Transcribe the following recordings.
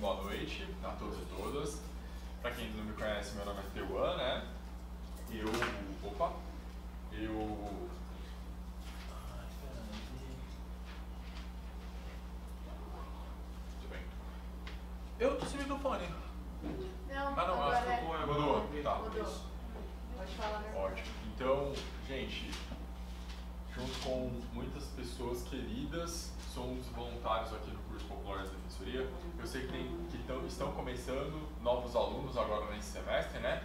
boa noite a todos e todas. Para quem não me conhece, meu nome é Teuan, né? Eu... Tudo bem. Eu tô sem microfone. Não, não, agora acho que mudou. Tá. Mudou. Pode falar, né? Ótimo. Então, gente, junto com muitas pessoas queridas, somos voluntários aqui no curso Popular da Defensoria. Eu sei que estão começando novos alunos agora nesse semestre, né?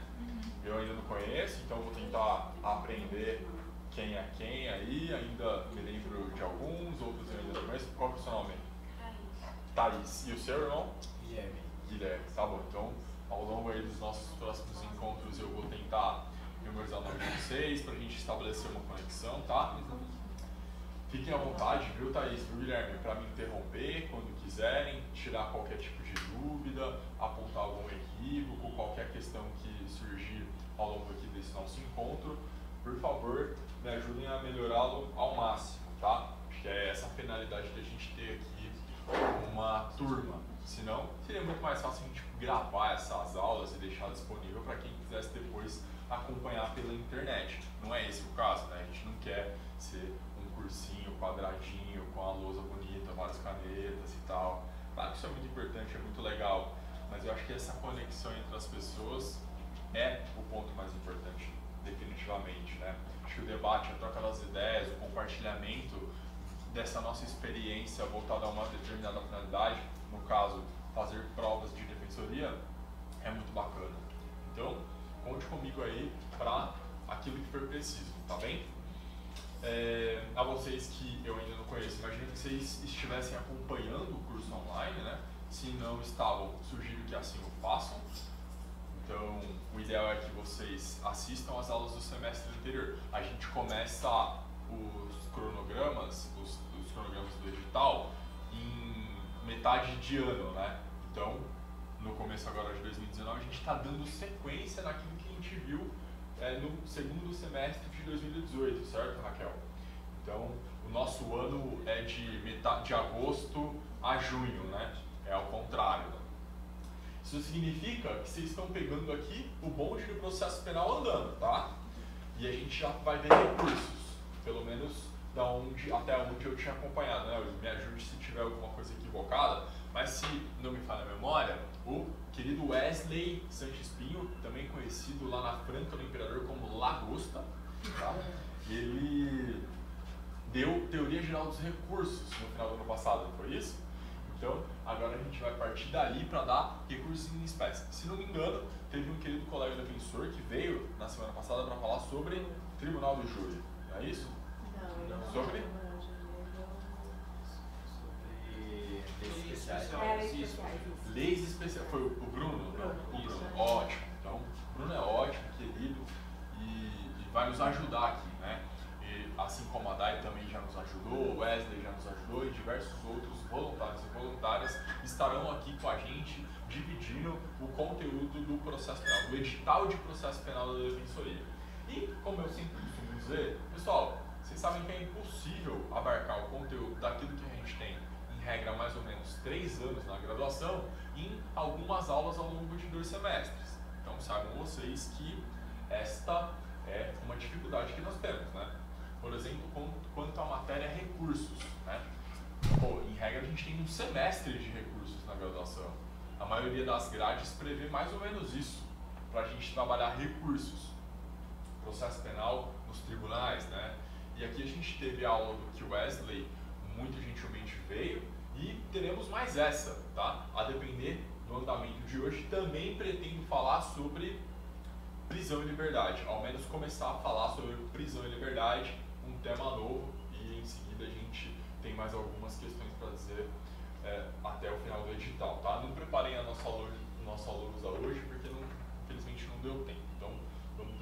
Eu ainda não conheço, então vou tentar aprender quem é quem aí. Ainda me lembro de alguns, outros eu ainda não conheço. Qual que é o seu nome? Thaís. E o seu irmão? Guilherme. Tá bom. Então, ao longo aí dos nossos próximos encontros, eu vou tentar memorizar o nome de vocês pra gente estabelecer uma conexão, tá? Fiquem à vontade, viu, Thaís, viu, Guilherme, para me interromper quando quiserem, tirar qualquer tipo de dúvida, apontar algum equívoco, qualquer questão que surgir ao longo aqui desse nosso encontro. Por favor, me ajudem a melhorá-lo ao máximo, tá? Acho que é essa a finalidade da gente ter aqui uma turma. Senão, seria muito mais fácil a gente gravar essas aulas e deixar disponível para quem quisesse depois acompanhar pela internet. Não é esse o caso, né? A gente não quer ser um cursinho quadradinho com a lousa bonita, várias canetas e tal. Claro que isso é muito importante, é muito legal, mas eu acho que essa conexão entre as pessoas é o ponto mais importante, definitivamente, né? Acho que o debate, a troca das ideias, o compartilhamento dessa nossa experiência voltada a uma determinada finalidade, no caso, fazer provas de defensoria, é muito bacana. Então, conte comigo aí para aquilo que for preciso, tá bem? A vocês que eu ainda não conheço, imagino que vocês estivessem acompanhando o curso online, né? Se não estavam, sugiro que assim o façam. Então, o ideal é que vocês assistam às aulas do semestre anterior. A gente começa os cronogramas do edital em metade de ano, né? Então, no começo agora de 2019, a gente está dando sequência naquilo que a gente viu no segundo semestre de 2018, certo, Raquel? Então, o nosso ano é de agosto a junho, né? É ao contrário. Isso significa que vocês estão pegando aqui o bonde do processo penal andando, tá? E a gente já vai ver recursos, pelo menos até onde eu tinha acompanhado, né? Me ajude se tiver alguma coisa equivocada, mas se não me falha a memória, o querido Wesley Sanches Pinho, também conhecido lá na Franca do Imperador como Lagosta, tá? Ele deu teoria geral dos recursos no final do ano passado, não foi isso? Então, agora a gente vai partir dali para dar recursos em espécie. Se não me engano, teve um querido colega defensor que veio na semana passada para falar sobre Tribunal do Júri, não é isso? Não. Sobre? Leis especiais. Leis especiais. Foi o Bruno? O Bruno. Ótimo. Então, o Bruno é ótimo, querido, e vai nos ajudar aqui, né? E, assim como a Dai também já nos ajudou, o Wesley já nos ajudou e diversos outros voluntários e voluntárias estarão aqui com a gente dividindo o conteúdo do processo penal, do edital de processo penal da Defensoria. E, como eu sempre costumo dizer, pessoal, vocês sabem que é impossível abarcar o conteúdo daquilo que a gente tem, em regra, mais ou menos 3 anos na graduação, em algumas aulas ao longo de 2 semestres. Então, saibam vocês que esta é uma dificuldade que nós temos, né? Por exemplo, quanto à matéria recursos, né? Em regra, a gente tem um semestre de recursos na graduação. A maioria das grades prevê mais ou menos isso, para a gente trabalhar recursos. Processo penal nos tribunais, né? E aqui a gente teve a aula do que o Wesley muito gentilmente veio e teremos mais essa, tá? A depender do andamento de hoje, também pretendo falar sobre prisão e liberdade, ao menos começar a falar sobre prisão e liberdade, um tema novo, e em seguida a gente tem mais algumas questões para dizer até o final do edital, tá? Não preparei a nossa lousa hoje porque infelizmente não deu tempo, então vamos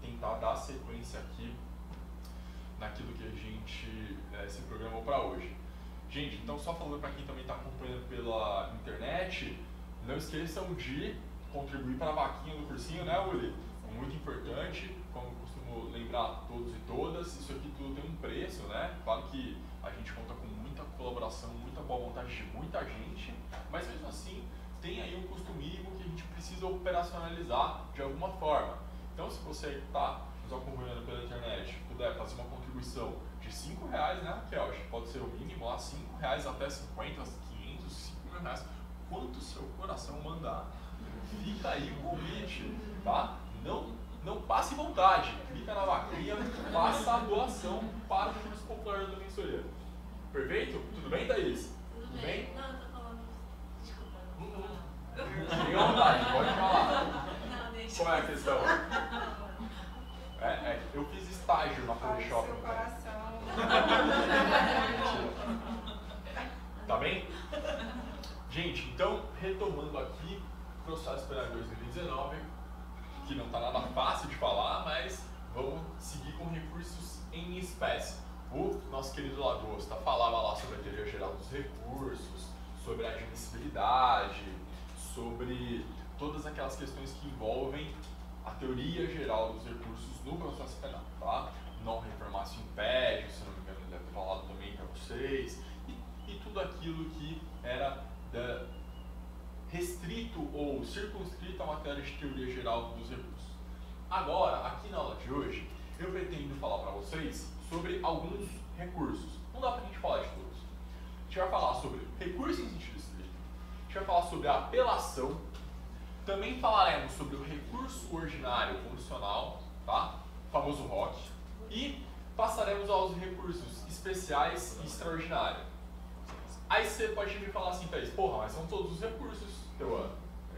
tentar dar sequência aqui naquilo que a gente se programou para hoje. Gente, então só falando para quem também está acompanhando pela internet, não esqueçam de contribuir para a vaquinha do cursinho, né, Uli? Muito importante, como eu costumo lembrar todos e todas, isso aqui tudo tem um preço, né? Claro que a gente conta com muita colaboração, muita com a vontade de muita gente, mas mesmo assim tem aí um custo mínimo que a gente precisa operacionalizar de alguma forma. Então, se você está nos acompanhando pela internet, puder fazer uma contribuição de R$5, né, Raquel? Acho que pode ser o mínimo lá, R$5 até 50, 500, 5 mil reais. Quanto seu coração mandar. Fica aí o convite, tá? Não passe vontade, clica na vaquinha, faça a doação para o curso popular da Defensoria. Perfeito? Tudo bem, Thaís? Tudo bem? Não, eu tô falando. Desculpa. Fique à vontade, pode falar. Não, deixa. Qual é a questão? Eu fiz estágio na Polishop. Seu coração. Tá bem? Gente, então, retomando aqui, processo penal 2019, que não tá nada fácil de falar, mas vamos seguir com recursos em espécie. O nosso querido Lagosta falava lá sobre a teoria geral dos recursos, sobre a admissibilidade, sobre todas aquelas questões que envolvem a teoria geral dos recursos no processo penal, tá? Não reformácio impede, se não me engano, ele deve ter falado também para vocês, e tudo aquilo que era restrito ou circunscrito à matéria de teoria geral dos recursos. Agora, aqui na aula de hoje, eu pretendo falar para vocês sobre alguns recursos. Não dá para a gente falar de todos. A gente vai falar sobre recurso em sentido estrito, a gente vai falar sobre a apelação, também falaremos sobre o recurso ordinário condicional, tá? O famoso ROC, e passaremos aos recursos especiais e extraordinários. Aí você pode me falar assim, Thaís, porra, mas são todos os recursos, Teuan.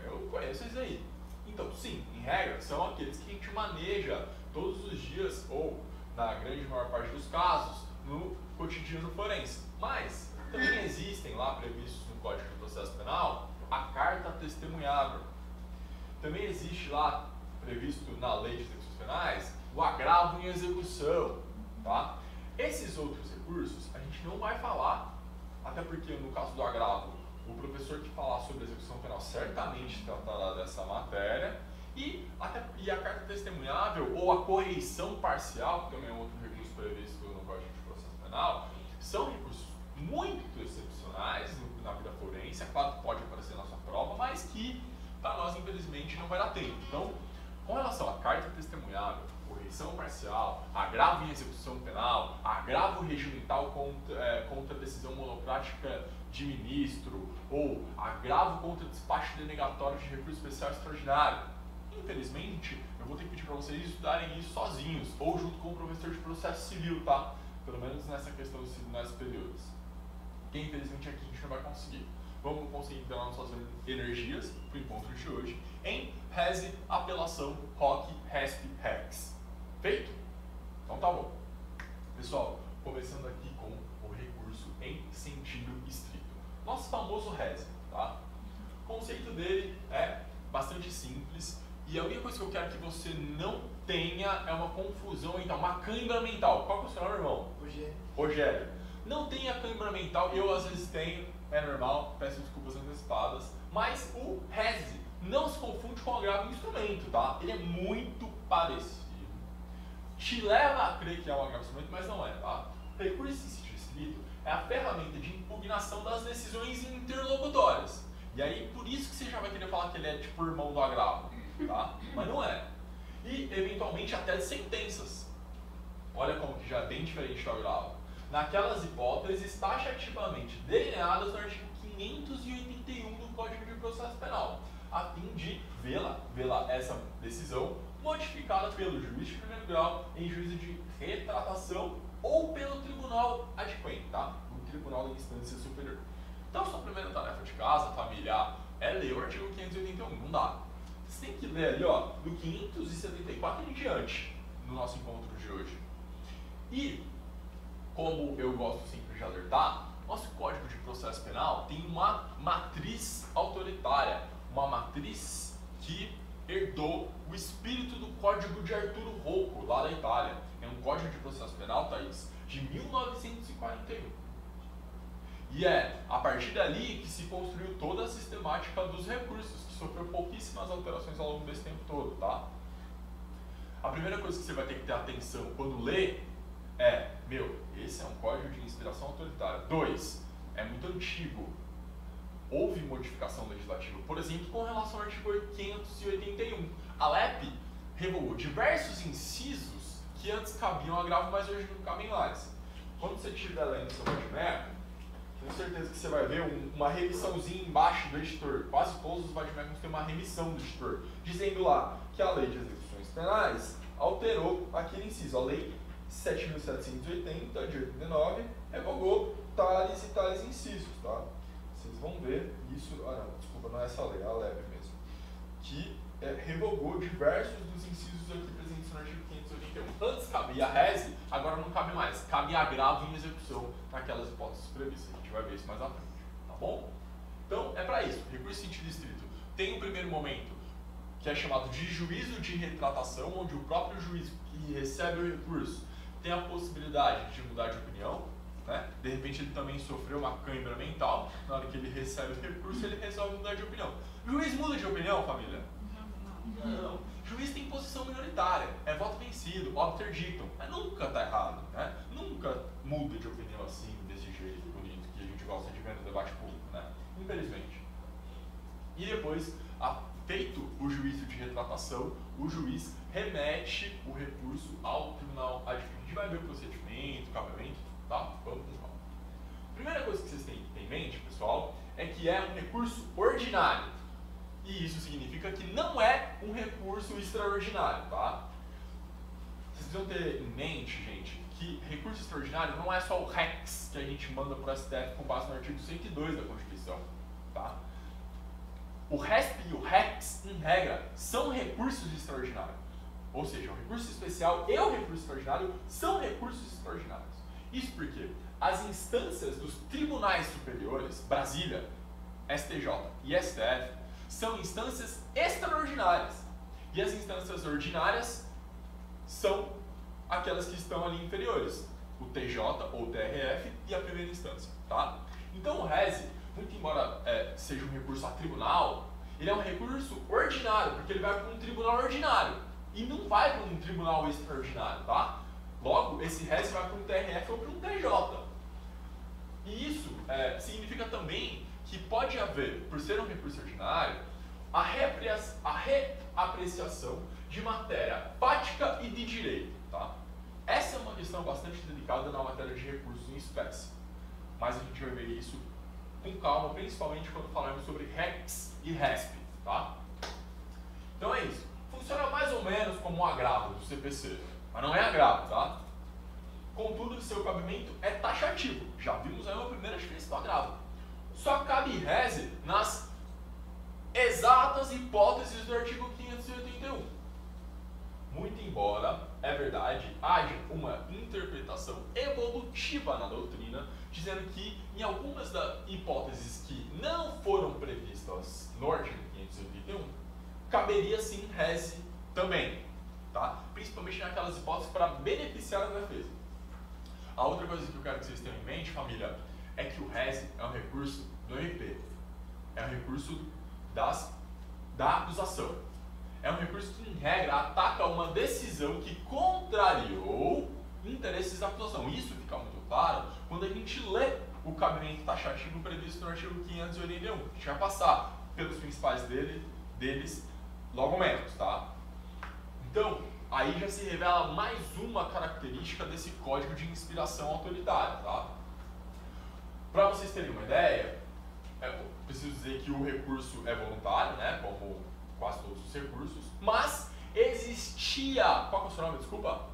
Eu conheço isso aí. Então, sim, em regra, são aqueles que a gente maneja todos os dias, ou na grande maior parte dos casos, no cotidiano forense. Mas também existem lá previstos no Código de Processo Penal a carta testemunhável. Também existe lá, previsto na Lei de Execuções Penais, o agravo em execução, tá? Esses outros recursos a gente não vai falar, até porque no caso do agravo, o professor que falar sobre execução penal certamente tratará dessa matéria, e a carta testemunhável ou a correição parcial, que também é um outro recurso previsto no Código de Processo Penal, são recursos muito excepcionais na vida forense. É claro que pode aparecer na sua prova, mas que para nós, infelizmente, não vai dar tempo. Então, com relação à carta testemunhável, correição parcial, agravo em execução penal, agravo regimental contra decisão monocrática de ministro, ou agravo contra despacho denegatório de recurso especial extraordinário, infelizmente, eu vou ter que pedir para vocês estudarem isso sozinhos, ou junto com o professor de processo civil, tá? Pelo menos nessa questão dos tribunais superiores. Que infelizmente aqui a gente não vai conseguir. Vamos concentrar nossas energias para o encontro de hoje em rese, apelação, ROC, RESP, REX. Feito? Então tá bom. Pessoal, começando aqui com o recurso em sentido estrito. Nosso famoso rese, tá? O conceito dele é bastante simples e a única coisa que eu quero que você não tenha é uma confusão, então, uma cãibra mental. Qual que é o seu nome, irmão? Rogério. Não tenha cãibra mental, eu às vezes tenho, é normal, peço desculpas antecipadas, mas o rese não se confunde com o agravo em instrumento, tá? Ele é muito parecido. Te leva a crer que é um agravo em instrumento, mas não é, tá? Recurso em sentido estrito é a ferramenta de impugnação das decisões interlocutórias. E aí, por isso que você já vai querer falar que ele é tipo irmão do agravo, tá? Mas não é. E, eventualmente, até de sentenças. Olha como que já é bem diferente do agravo. Naquelas hipóteses taxativamente delineadas no artigo 581 do Código de Processo Penal, a fim de vê-la essa decisão modificada pelo juiz de primeiro grau em juízo de retratação ou pelo tribunal adquirente, tá? O tribunal da instância superior. Então, sua primeira tarefa de casa, familiar, é ler o artigo 581, não dá. Você tem que ler ali, ó, do 574 em diante, no nosso encontro de hoje. E, como eu gosto sempre de alertar, nosso Código de Processo Penal tem uma matriz autoritária, uma matriz que herdou o espírito do Código de Arturo Rocco, lá da Itália. É um Código de Processo Penal, Thaís, de 1941. E é a partir dali que se construiu toda a sistemática dos recursos, que sofreu pouquíssimas alterações ao longo desse tempo todo, tá? A primeira coisa que você vai ter que ter atenção quando lê é, esse é um código de inspiração autoritária. 2, é muito antigo. Houve modificação legislativa, por exemplo, com relação ao artigo 581. A LEP revogou diversos incisos que antes cabiam agravo, mas hoje não cabem mais. Quando você estiver lendo seu Vademecum, tenho certeza que você vai ver uma remissãozinha embaixo do editor. Quase todos os Vademecums têm uma remissão do editor, dizendo lá que a Lei de Execuções Penais alterou aquele inciso. A Lei 7.780, de 89, revogou tais e tais incisos, tá? Vocês vão ver isso, desculpa, não é essa lei, é a LEP mesmo, que revogou diversos dos incisos aqui presentes no artigo 581. Antes cabia rese, agora não cabe mais, cabe agravo em execução naquelas hipóteses previstas. A gente vai ver isso mais à frente, tá bom? Então, é para isso, recurso em sentido estrito. Tem o primeiro momento, que é chamado de juízo de retratação, onde o próprio juiz que recebe o recurso tem a possibilidade de mudar de opinião, né? De repente ele também sofreu uma cãibra mental, na hora que ele recebe o recurso ele resolve mudar de opinião. O juiz muda de opinião, família? Não. O juiz tem posição minoritária, é voto vencido, obter dictum, mas nunca está errado, né? Nunca muda de opinião assim, desse jeito bonito que a gente gosta de ver no debate público, né? Infelizmente. E depois, feito o juízo de retratação, o juiz remete o recurso ao tribunal adjunto. A gente vai ver o procedimento, o cabimento, tá? Vamos lá. Primeira coisa que vocês têm que ter em mente, pessoal, é que é um recurso ordinário. E isso significa que não é um recurso extraordinário, tá? Vocês precisam ter em mente, gente, que recurso extraordinário não é só o REX que a gente manda para o STF com base no artigo 102 da Constituição, tá? O RESP e o REX, em regra, são recursos extraordinários. Ou seja, o recurso especial e o recurso extraordinário são recursos extraordinários. Isso porque as instâncias dos tribunais superiores, Brasília, STJ e STF, são instâncias extraordinárias. E as instâncias ordinárias são aquelas que estão ali inferiores. O TJ ou TRF e a primeira instância, tá? Então o RESE, muito embora seja um recurso a tribunal, ele é um recurso ordinário, porque ele vai para um tribunal ordinário e não vai para um tribunal extraordinário, tá? Logo, esse RESE vai para um TRF ou para um TJ. E isso significa também que pode haver, por ser um recurso ordinário, a reapreciação de matéria fática e de direito, tá? Essa é uma questão bastante delicada na matéria de recursos em espécie, mas a gente vai ver isso com calma, principalmente quando falarmos sobre REX e RESP, tá? Então é isso. Funciona mais ou menos como um agravo do CPC, mas não é agravo, tá? Contudo, seu cabimento é taxativo. Já vimos aí uma primeira diferença do agravo. Só cabe rese nas exatas hipóteses do artigo 581. Muito embora, é verdade, haja uma interpretação evolutiva na doutrina, dizendo que em algumas das hipóteses que não foram previstas no artigo 581, caberia sim rese também, tá? Principalmente naquelas hipóteses para beneficiar a defesa. A outra coisa que eu quero que vocês tenham em mente, família, é que o rese é um recurso do MP, é um recurso da acusação. É um recurso que, em regra, ataca uma decisão que contrariou interesses da acusação. Isso fica muito claro quando a gente lê o cabimento taxativo previsto no artigo 581. A gente vai passar pelos principais deles logo menos, tá? Então, aí já se revela mais uma característica desse código de inspiração autoritária, tá? Para vocês terem uma ideia, preciso dizer que o recurso é voluntário, né? Como quase todos os recursos, mas existia... Qual que é o seu nome, desculpa?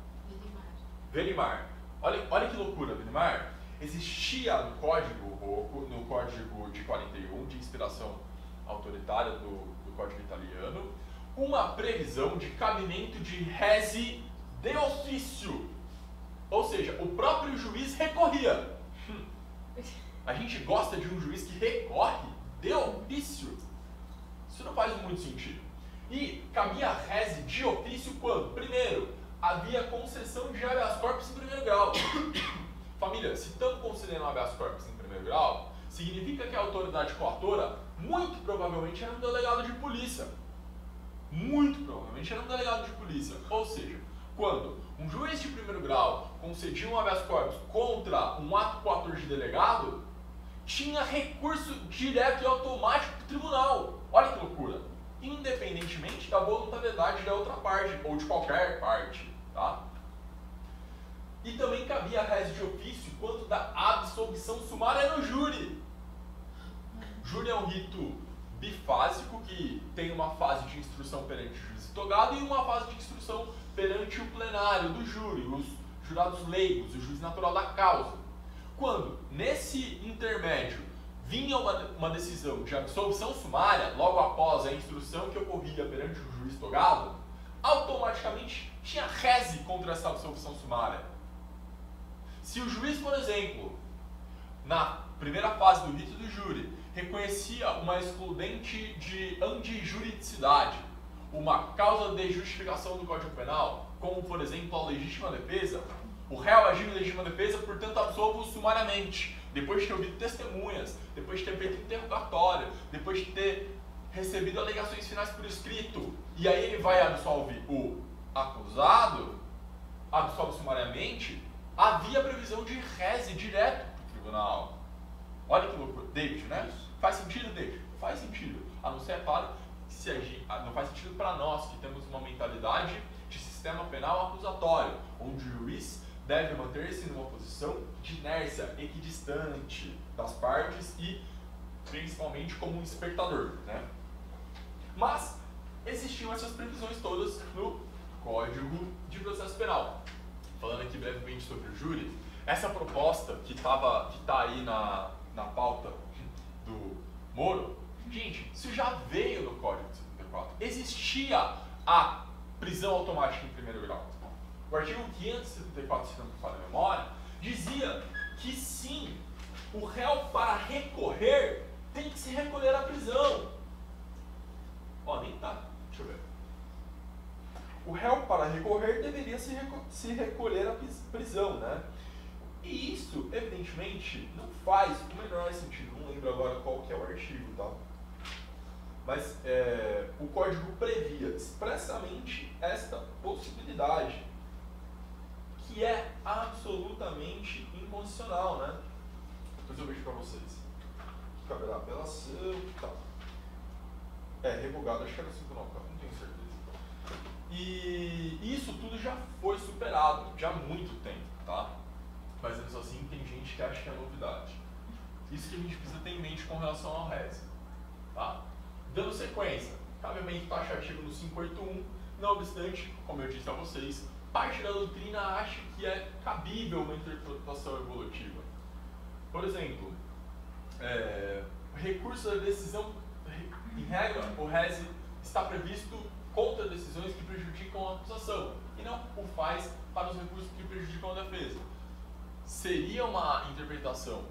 Velimar. Olha que loucura, Velimar. Existia no código de 41, de inspiração autoritária do Código Italiano, uma previsão de cabimento de rese de ofício. Ou seja, o próprio juiz recorria. A gente gosta de um juiz que recorre de ofício. Isso não faz muito sentido. E cabia rese de ofício quando? Primeiro, havia concessão de habeas corpus em primeiro grau. Família, se estamos concedendo habeas corpus em primeiro grau, significa que a autoridade coatora muito provavelmente era um delegado de polícia. Muito provavelmente era um delegado de polícia. Ou seja, quando um juiz de primeiro grau concedia um habeas corpus contra um ato coator de delegado, tinha recurso direto e automático para o tribunal. Olha que loucura. Independentemente da voluntariedade da outra parte, ou de qualquer parte. Tá? E também cabia res de ofício quanto da absolvição sumária no júri. Júri é um rito bifásico que tem uma fase de instrução perante o juiz togado e uma fase de instrução perante o plenário do júri, os jurados leigos, o juiz natural da causa. Quando, nesse intermédio, vinha uma decisão de absolvição sumária, logo após a instrução que ocorria perante o juiz togado, automaticamente tinha rese contra essa absolvição sumária. Se o juiz, por exemplo, na primeira fase do rito do júri, reconhecia uma excludente de antijuridicidade, uma causa de justificação do Código Penal, como, por exemplo, a legítima defesa, o réu agiu em legítima defesa, portanto, absolvo sumariamente, depois de ter ouvido testemunhas, depois de ter feito interrogatório, depois de ter recebido alegações finais por escrito, e aí ele vai absolver o acusado, absolve sumariamente, havia previsão de rese direto para o tribunal. Olha que loucura. David, né? Faz sentido, David? Faz sentido. A não ser, é claro, que não faz sentido para nós, que temos uma mentalidade de sistema penal acusatório, onde o juiz deve manter-se numa posição de inércia equidistante das partes e, principalmente, como um espectador, né? Mas existiam essas previsões todas no Código de Processo Penal. Falando aqui brevemente sobre o júri, essa proposta que está aí na pauta do Moro, gente, isso já veio no Código de 74. Existia a prisão automática em primeiro grau. O artigo 574, se não me falha a memória, dizia que sim, o réu para recorrer tem que se recolher à prisão. Ó, nem tá. Deixa eu ver. O réu para recorrer deveria se recolher à prisão, né? E isso, evidentemente, não faz o menor sentido. Não lembro agora qual que é o artigo, tá? Mas o Código previa expressamente esta possibilidade, que é absolutamente inconstitucional, né? Depois eu vejo para vocês. Caberá apelação e tal. Revogado, acho que era 594, não tenho certeza. E isso tudo já foi superado, já há muito tempo, tá? Mas mesmo assim tem gente que acha que é novidade. Isso que a gente precisa ter em mente com relação ao RES. Tá? Dando sequência, cabimento taxativo no 581, não obstante, como eu disse a vocês, parte da doutrina acha que é cabível uma interpretação evolutiva. Por exemplo, recurso da decisão, em regra, o RES está previsto contra decisões que prejudicam a acusação e não o faz para os recursos que prejudicam a defesa. Seria uma interpretação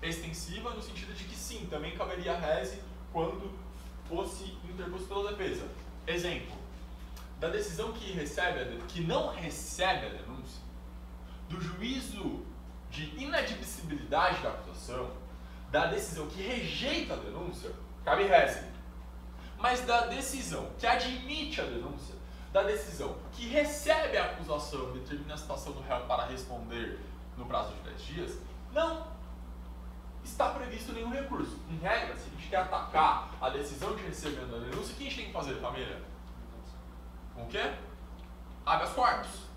extensiva no sentido de que sim, também caberia a rese quando fosse interposto pela defesa. Exemplo, da decisão que não recebe a denúncia, do juízo de inadmissibilidade da acusação, da decisão que rejeita a denúncia, cabe rese. Mas da decisão que admite a denúncia, da decisão que recebe a acusação e determina a situação do réu para responder no prazo de 10 dias, não está previsto nenhum recurso. Em regra, se a gente quer atacar a decisão de recebimento da denúncia, o que a gente tem que fazer, família? Com o quê? Habeas corpus.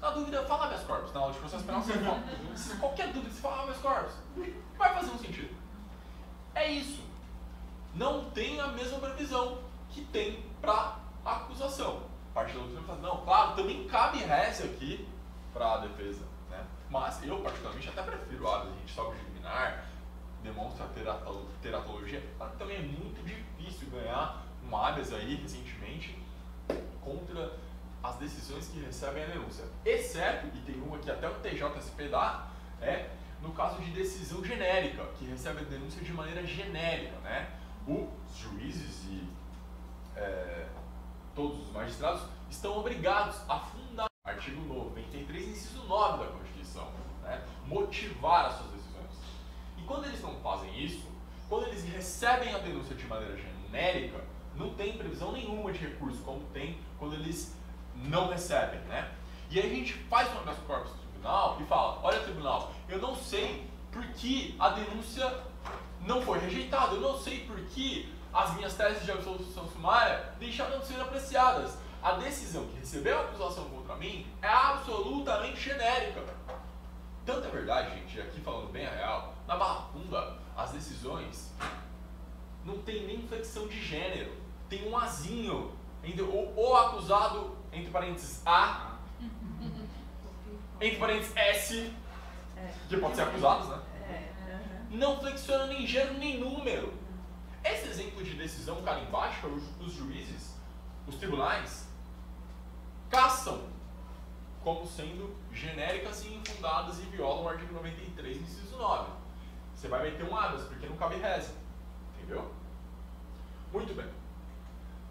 Na dúvida, fala habeas corpus. Na aula de processo penal, você fala. Se qualquer dúvida, você fala habeas corpus. Vai fazer um sentido. É isso. Não tem a mesma previsão que tem para acusação. Parte da doutrina fala, não, claro, também cabe rese aqui para a defesa, né? Mas eu, particularmente, até prefiro habeas. A gente sobe de liminar, demonstra teratologia. Também é muito difícil ganhar um habeas aí, recentemente, contra as decisões que recebem a denúncia. Exceto, e tem uma que até o TJSP dá, no caso de decisão genérica, que recebe a denúncia de maneira genérica, né? Os juízes e todos os magistrados estão obrigados a fundar, artigo 93, inciso 9 da Constituição, né? Motivar as suas decisões. E quando eles não fazem isso, quando eles recebem a denúncia de maneira genérica, não tem previsão nenhuma de recurso, como tem quando eles não recebem, né? E aí a gente faz um habeas corpus no tribunal e fala, olha tribunal, eu não sei por que a denúncia não foi rejeitada, eu não sei por que as minhas teses de absolução sumária deixaram de ser apreciadas. A decisão que recebeu a acusação contra mim é absolutamente genérica. Tanto é verdade, gente, aqui falando bem a real, na Barra Funda, as decisões não tem nem flexão de gênero, tem um azinho, entre o acusado, entre parênteses A, entre parênteses S, que pode ser acusados, né? Não flexiona nem gênero nem número. Esse exemplo de decisão carimbática, os juízes, os tribunais, caçam como sendo genéricas e infundadas e violam o artigo 93, inciso 9. Você vai meter um habeas, porque não cabe reza. Entendeu? Muito bem.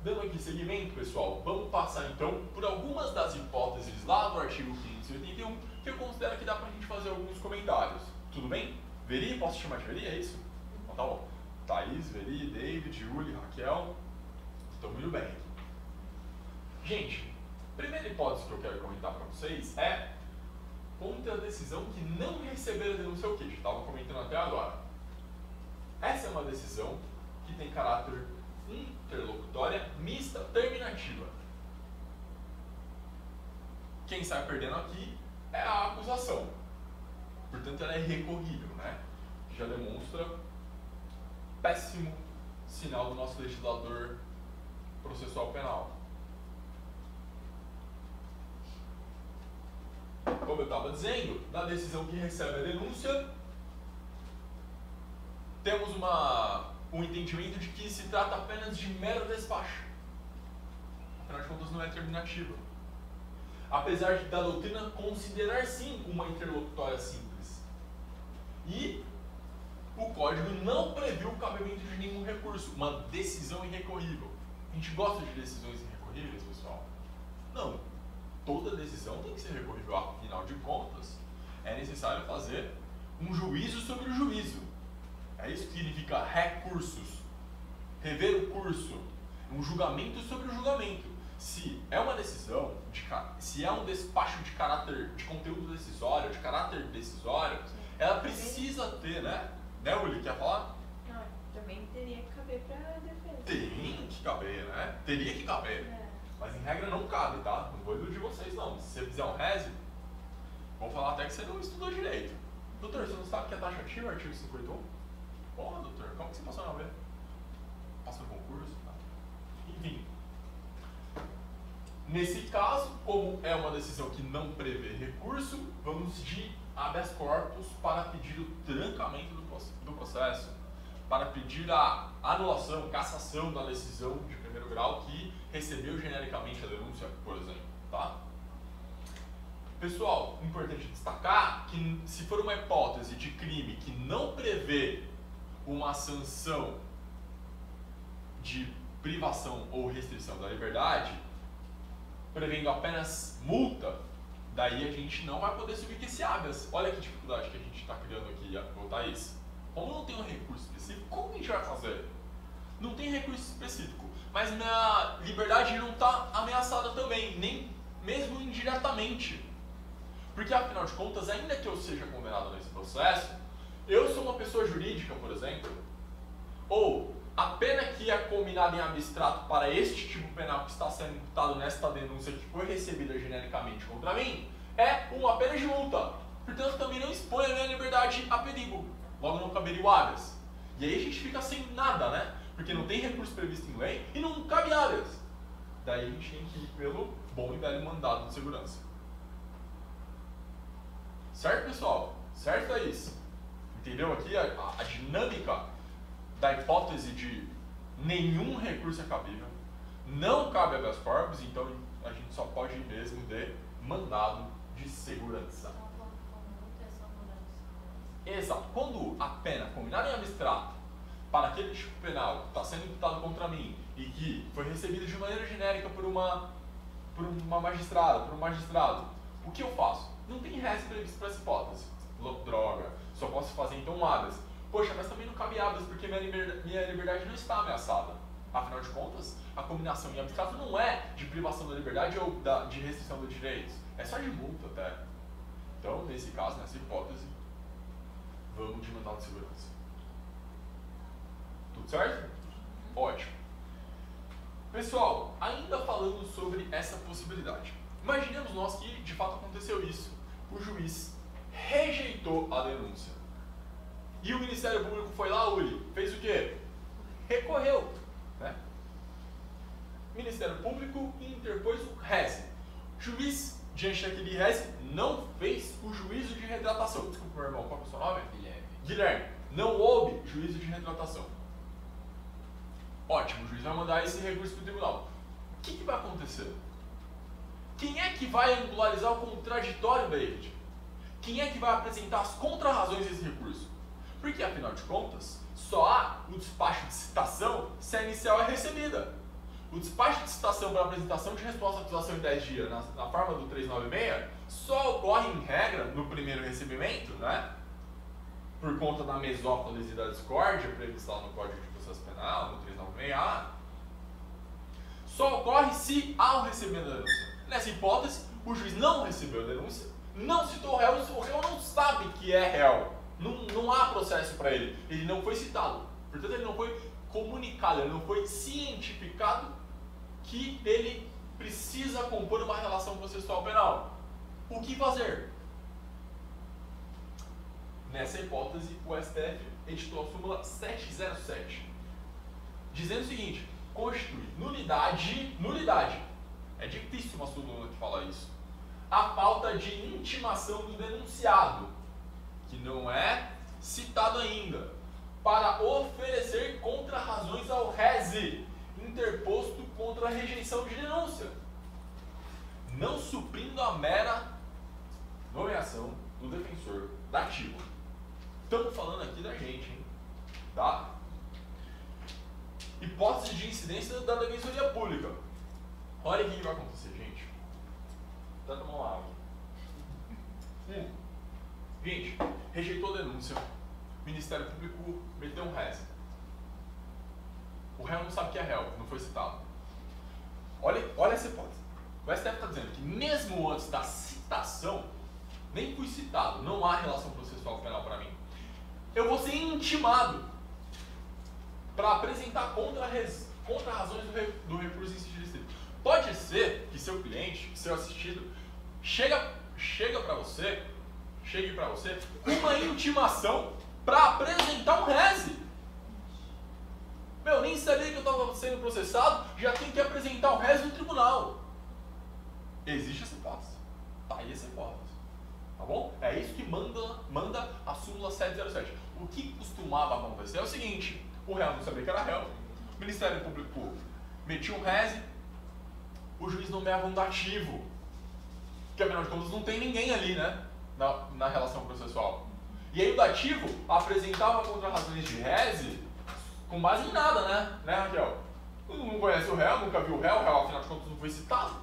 Dando aqui seguimento, pessoal, vamos passar então por algumas das hipóteses lá do artigo 581 que eu considero que dá pra gente fazer alguns comentários. Tudo bem? Veri? Posso te chamar de Veri? É isso? Então tá bom. Thaís, Veri, David, Julie, Raquel. Estão muito bem. Gente, a primeira hipótese que eu quero comentar para vocês é contra a decisão que não receber a denúncia ao queijo. Estavam comentando até agora. Essa é uma decisão que tem caráter interlocutória mista terminativa. Quem sai perdendo aqui é a acusação. Portanto, ela é recorrível, né? Já demonstra péssimo sinal do nosso legislador processual penal. Como eu estava dizendo, na decisão que recebe a denúncia, temos um entendimento de que se trata apenas de mero despacho. Afinal de contas, não é terminativa. Apesar da doutrina considerar sim uma interlocutória simples. E o Código não previu o cabimento de nenhum recurso, uma decisão irrecorrível. A gente gosta de decisões irrecorríveis, pessoal? Não. Toda decisão tem que ser recorrível. Afinal de contas, é necessário fazer um juízo sobre o juízo. É isso que significa recursos. Rever o curso. Um julgamento sobre o julgamento. Se é uma decisão, se é um despacho de caráter, de conteúdo decisório, de caráter decisório, ela precisa ter, né? Né, Uli, quer falar? Não, também teria que caber pra defesa. Tem que caber, né? Teria que caber. Mas em regra não cabe, tá? Não vou iludir vocês não. Se você fizer um reze, vão falar até que você não estudou direito. Doutor, você não sabe que é taxativo o artigo 51? Porra, doutor, como que você passou na B? Passou no concurso? Tá? Enfim. Nesse caso, como é uma decisão que não prevê recurso, vamos de habeas corpus para pedir o trancamento do processo, para pedir a anulação, cassação da decisão de primeiro grau que recebeu genericamente a denúncia, por exemplo, tá? Pessoal, importante destacar que se for uma hipótese de crime que não prevê uma sanção de privação ou restrição da liberdade, prevendo apenas multa, daí a gente não vai poder subir esse habeas. Olha que dificuldade que a gente está criando aqui, Thaís. Como não tem um recurso específico, como a gente vai fazer? Não tem recurso específico, mas minha liberdade não está ameaçada também, nem mesmo indiretamente. Porque afinal de contas, ainda que eu seja condenado nesse processo, eu sou uma pessoa jurídica, por exemplo, ou a pena que é combinada em abstrato para este tipo penal que está sendo imputado nesta denúncia que foi recebida genericamente contra mim, é uma pena de multa. Portanto, também não expõe a minha liberdade a perigo. Logo, não caberia o habeas. E aí a gente fica sem nada, né? Porque não tem recurso previsto em lei e não cabe habeas. Daí a gente tem que ir pelo bom e velho mandado de segurança. Certo, pessoal? Certo, Thaís? Entendeu aqui a dinâmica da hipótese de nenhum recurso é cabível, não cabe habeas corpus, então a gente só pode ir mesmo de mandado de segurança. Exato. Quando a pena combinada em abstrato para aquele tipo penal que está sendo imputado contra mim e que foi recebida de maneira genérica por uma magistrada, por um magistrado, o que eu faço? Não tem resto previsto para essa hipótese. Droga, só posso fazer então um habeas. Poxa, mas também não cabe habeas porque minha liberdade não está ameaçada. Afinal de contas, a combinação em abstrato não é de privação da liberdade ou de restrição dos direitos. É só de multa até. Então, nesse caso, nessa hipótese, Vamos de mandado de segurança. Tudo certo? Ótimo. Pessoal, ainda falando sobre essa possibilidade. Imaginemos nós que de fato aconteceu isso. O juiz rejeitou a denúncia. E o Ministério Público foi lá, Uli, fez o quê? Recorreu. Né? Ministério Público interpôs o reze. Juiz, diante daquele reze, não fez o juízo de retratação. Desculpa, meu irmão, qual é o seu nome? Guilherme. Não houve juízo de retratação. Ótimo, o juiz vai mandar esse recurso para o tribunal. O que vai acontecer? Quem é que vai angularizar o contraditório, David? Quem é que vai apresentar as contrarrazões desse recurso? Porque, afinal de contas, só há o despacho de citação se a inicial é recebida. O despacho de citação para apresentação de resposta à acusação em 10 dias, na forma do 396, só ocorre, em regra, no primeiro recebimento, né? Por conta da mesóclise e da discórdia prevista lá no Código de Processo Penal, no 396A, só ocorre se há o recebimento da denúncia. Nessa hipótese, o juiz não recebeu a denúncia, não citou o réu não sabe que é réu. Não há processo para ele. Ele não foi citado. Portanto, ele não foi comunicado, ele não foi cientificado que ele precisa compor uma relação processual penal. O que fazer? Nessa hipótese, o STF editou a súmula 707, dizendo o seguinte: constitui nulidade, é difícil uma súmula que fala isso, a falta de intimação do denunciado, que não é citado ainda, para oferecer contrarrazões ao reze interposto contra a rejeição de denúncia, não suprindo a mera nomeação do defensor dativo. Estamos falando aqui da gente, hein? Tá? Hipótese de incidência da defensoria pública. Olha o que vai acontecer, gente. Tá tomando uma água. Gente, rejeitou a denúncia. O Ministério Público meteu um reze. O réu não sabe que é réu, não foi citado. Olha essa hipótese. O STF está dizendo que mesmo antes da citação, nem fui citado, não há relação processual penal para mim. Eu vou ser intimado para apresentar contra-razões do recurso em sigilo estrito. Pode ser que seu cliente, seu assistido, chegue para você uma intimação para apresentar um reze. Meu, nem sabia que eu estava sendo processado, já tem que apresentar um reze no tribunal. Existe essa hipótese. Tá aí essa hipótese. Tá bom? É isso que manda a súmula 707. O que costumava acontecer é o seguinte: o réu não sabia que era réu, o Ministério Público metia um reze, o juiz nomeava um dativo, que afinal de contas não tem ninguém ali, né? Na relação processual. E aí o dativo apresentava contrarrazões de reze com base em nada, né Raquel? Não conhece o réu, nunca viu o réu afinal de contas não foi citado.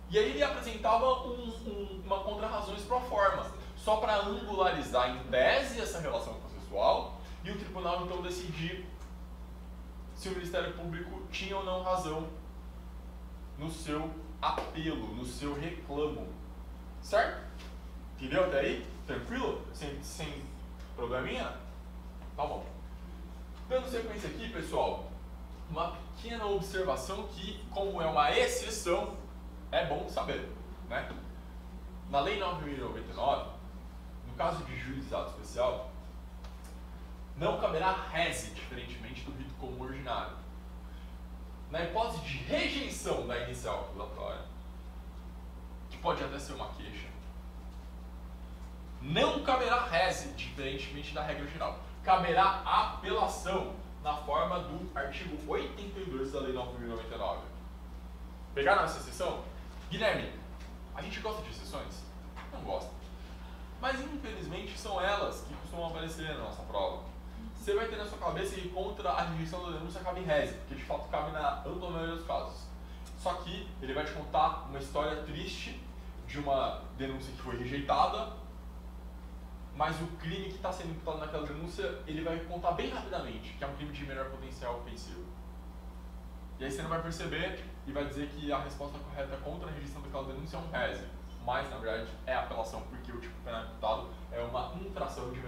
E aí ele apresentava uma contrarrazões pro forma, só para angularizar em tese essa relação processual e o tribunal então decidir se o Ministério Público tinha ou não razão no seu apelo, no seu reclamo. Certo? Entendeu até aí? Tranquilo? Sem probleminha? Tá bom. Dando sequência aqui, pessoal, uma pequena observação que, como é uma exceção, é bom saber, né? Na Lei 9.099, no caso de juizado especial, não caberá reze, diferentemente do rito comum ordinário. Na hipótese de rejeição da inicial acusatória, que pode até ser uma queixa, não caberá reze, diferentemente da regra geral. Caberá apelação, na forma do artigo 82 da Lei 9.099. Pegaram essa exceção? Guilherme, a gente gosta de exceções? Não gosta. Mas infelizmente são elas que costumam aparecer na nossa prova. Você vai ter na sua cabeça que contra a rejeição da denúncia cabe em reze, porque de fato cabe na ampla maioria dos casos. Só que ele vai te contar uma história triste de uma denúncia que foi rejeitada, mas o crime que está sendo imputado naquela denúncia, ele vai contar bem rapidamente, que é um crime de menor potencial ofensivo. E aí você não vai perceber e vai dizer que a resposta correta contra a rejeição daquela denúncia é um reze, mas na verdade é apelação, porque o tipo penal imputado é uma infração de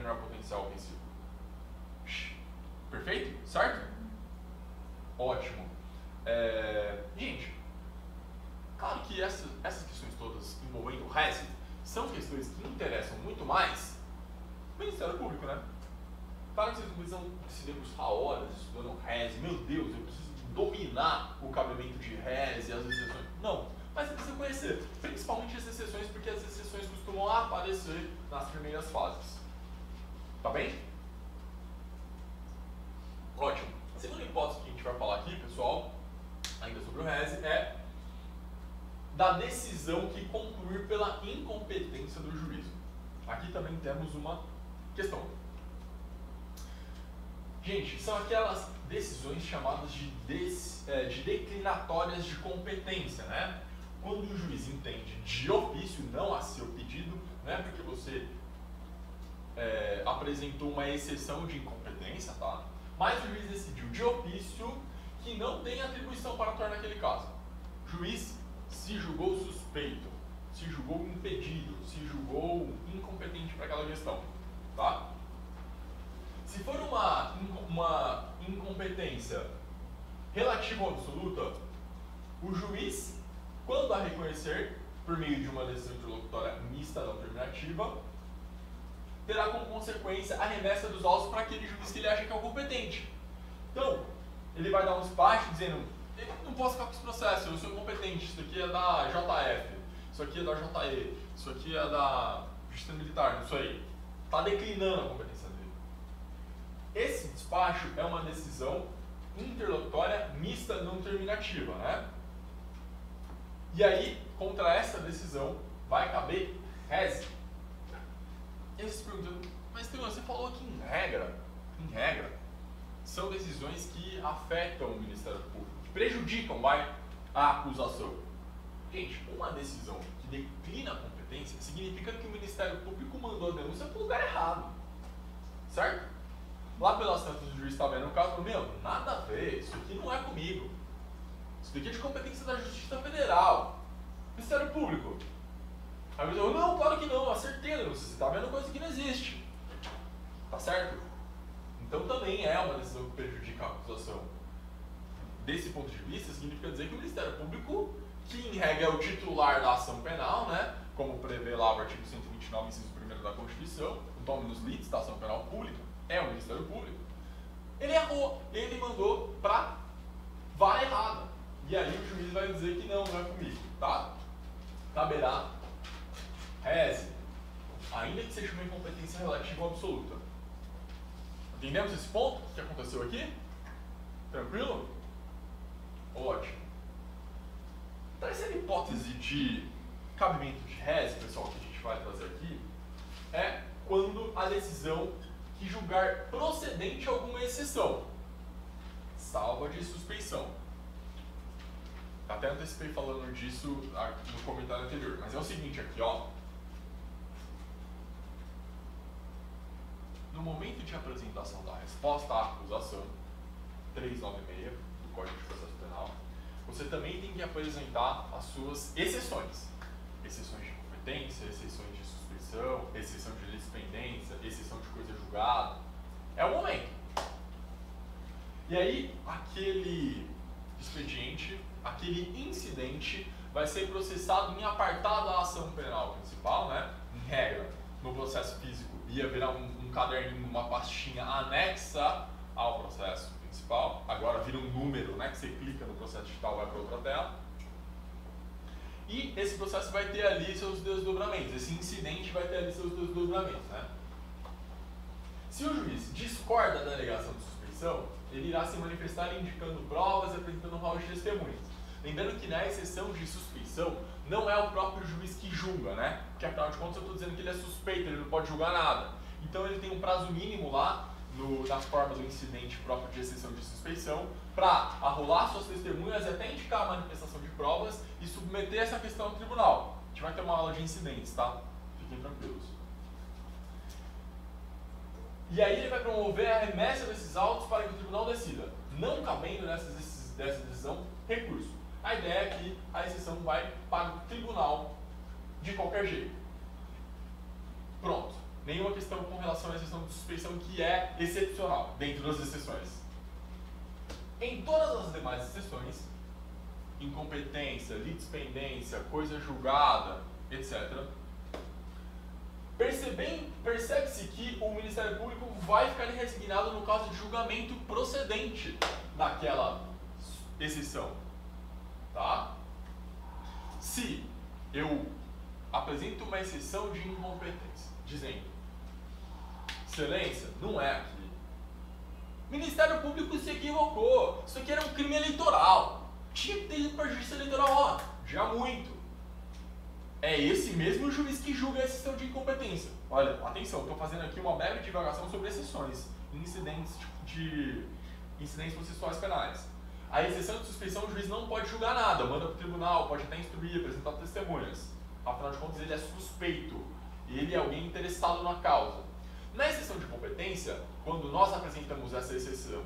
Certo? Ótimo. Gente, claro que essas questões todas envolvendo o RES são questões que interessam muito mais o Ministério Público, né? Claro que vocês não precisam se debruçar horas estudando RES, meu Deus, eu preciso dominar o cabimento de RES e as exceções. Não, mas você precisa conhecer, principalmente as exceções, porque as exceções costumam aparecer nas primeiras fases. Tá bem? Ótimo. A segunda hipótese que a gente vai falar aqui, pessoal, ainda sobre o RES, é da decisão que concluir pela incompetência do juízo. Aqui também temos uma questão. Gente, são aquelas decisões chamadas de declinatórias de competência, né? Quando o juiz entende de ofício, não a seu pedido, não é porque você apresentou uma exceção de incompetência, tá? Mas o juiz decidiu de ofício que não tem atribuição para atuar naquele caso. O juiz se julgou suspeito, se julgou impedido, se julgou incompetente para aquela questão, tá? Se for uma incompetência relativa ou absoluta, o juiz, quando a reconhecer, por meio de uma decisão interlocutória mista não terminativa, terá como consequência a remessa dos autos para aquele juiz que ele acha que é o competente. Então, ele vai dar um despacho dizendo: eu não posso ficar com esse processo, eu sou incompetente, isso aqui é da JF, isso aqui é da JE, isso aqui é da Justiça Militar, não sei. Está declinando a competência dele. Esse despacho é uma decisão interlocutória mista não terminativa, né? E aí, contra essa decisão, vai caber RES. E aí você se pergunta, mas Telan, você falou que em regra, são decisões que afetam o Ministério Público, que prejudicam, a acusação. Gente, uma decisão que declina a competência significa que o Ministério Público mandou a denúncia para o lugar errado. Certo? Lá pelas tantas o juiz está vendo o caso e falou: meu, nada a ver, isso aqui não é comigo. Isso aqui é de competência da Justiça Federal. Ministério Público. Aí o juiz falou: não, claro que não, acertei, você está vendo coisa que não existe. Tá certo? Então também é uma decisão que prejudica a acusação. Desse ponto de vista, significa dizer que o Ministério Público, que em regra é o titular da ação penal, né, como prevê lá o artigo 129, inciso 1º da Constituição, o dominus litis da ação penal pública, é o Ministério Público, ele errou, ele mandou para vara errada. E aí o juiz vai dizer que não é comigo, tá? Caberá RES, ainda que seja uma incompetência relativa ou absoluta. Entendemos esse ponto que aconteceu aqui? Tranquilo? Ótimo. Terceira hipótese de cabimento de RES, pessoal, que a gente vai trazer aqui, é quando a decisão que julgar procedente alguma exceção, salva de suspeição. Até antecipei falando disso no comentário anterior, mas é o seguinte aqui, ó. No momento de apresentação da resposta à acusação, 396 do Código de Processo Penal, você também tem que apresentar as suas exceções. Exceções de competência, exceções de suspeição, exceção de lispendência, exceção de coisa julgada. É o momento. E aí, aquele expediente, aquele incidente, vai ser processado em apartado da ação penal principal, né? Em regra, no processo físico ia virar um caderninho, uma pastinha anexa ao processo principal. Agora vira um número, né? Que você clica no processo digital, vai para outra tela. E esse processo vai ter ali seus desdobramentos. Esse incidente vai ter ali seus desdobramentos, né? Se o juiz discorda da alegação de suspeição, ele irá se manifestar indicando provas e apresentando um rol de testemunhas. Lembrando que na exceção de suspeição, não é o próprio juiz que julga, né? Porque afinal de contas eu estou dizendo que ele é suspeito, ele não pode julgar nada. Então ele tem um prazo mínimo lá, nas formas do incidente próprio de exceção de suspeição, para arrolar suas testemunhas e até indicar a manifestação de provas e submeter essa questão ao tribunal. A gente vai ter uma aula de incidentes, tá? Fiquem tranquilos. E aí ele vai promover a remessa desses autos para que o tribunal decida, não cabendo dessa decisão recurso. A ideia é que a exceção vai para o tribunal de qualquer jeito. Pronto. Nenhuma questão com relação à exceção de suspeição que é excepcional dentro das exceções. Em todas as demais exceções, incompetência, litispendência, coisa julgada, etc., percebe-se que o Ministério Público vai ficar resignado no caso de julgamento procedente daquela exceção. Tá? Se eu apresento uma exceção de incompetência, dizendo, Excelência, não é aqui. O Ministério Público se equivocou. Isso aqui era um crime eleitoral. Tinha que ter ido para a Justiça Eleitoral, ó, já muito. É esse mesmo juiz que julga a exceção de incompetência. Olha, atenção, estou fazendo aqui uma breve divagação sobre exceções, incidentes processuais penais. A exceção de suspeição, o juiz não pode julgar nada, manda para o tribunal, pode até instruir, apresentar testemunhas. Afinal de contas, ele é suspeito, ele é alguém interessado na causa. Na exceção de competência, quando nós apresentamos essa exceção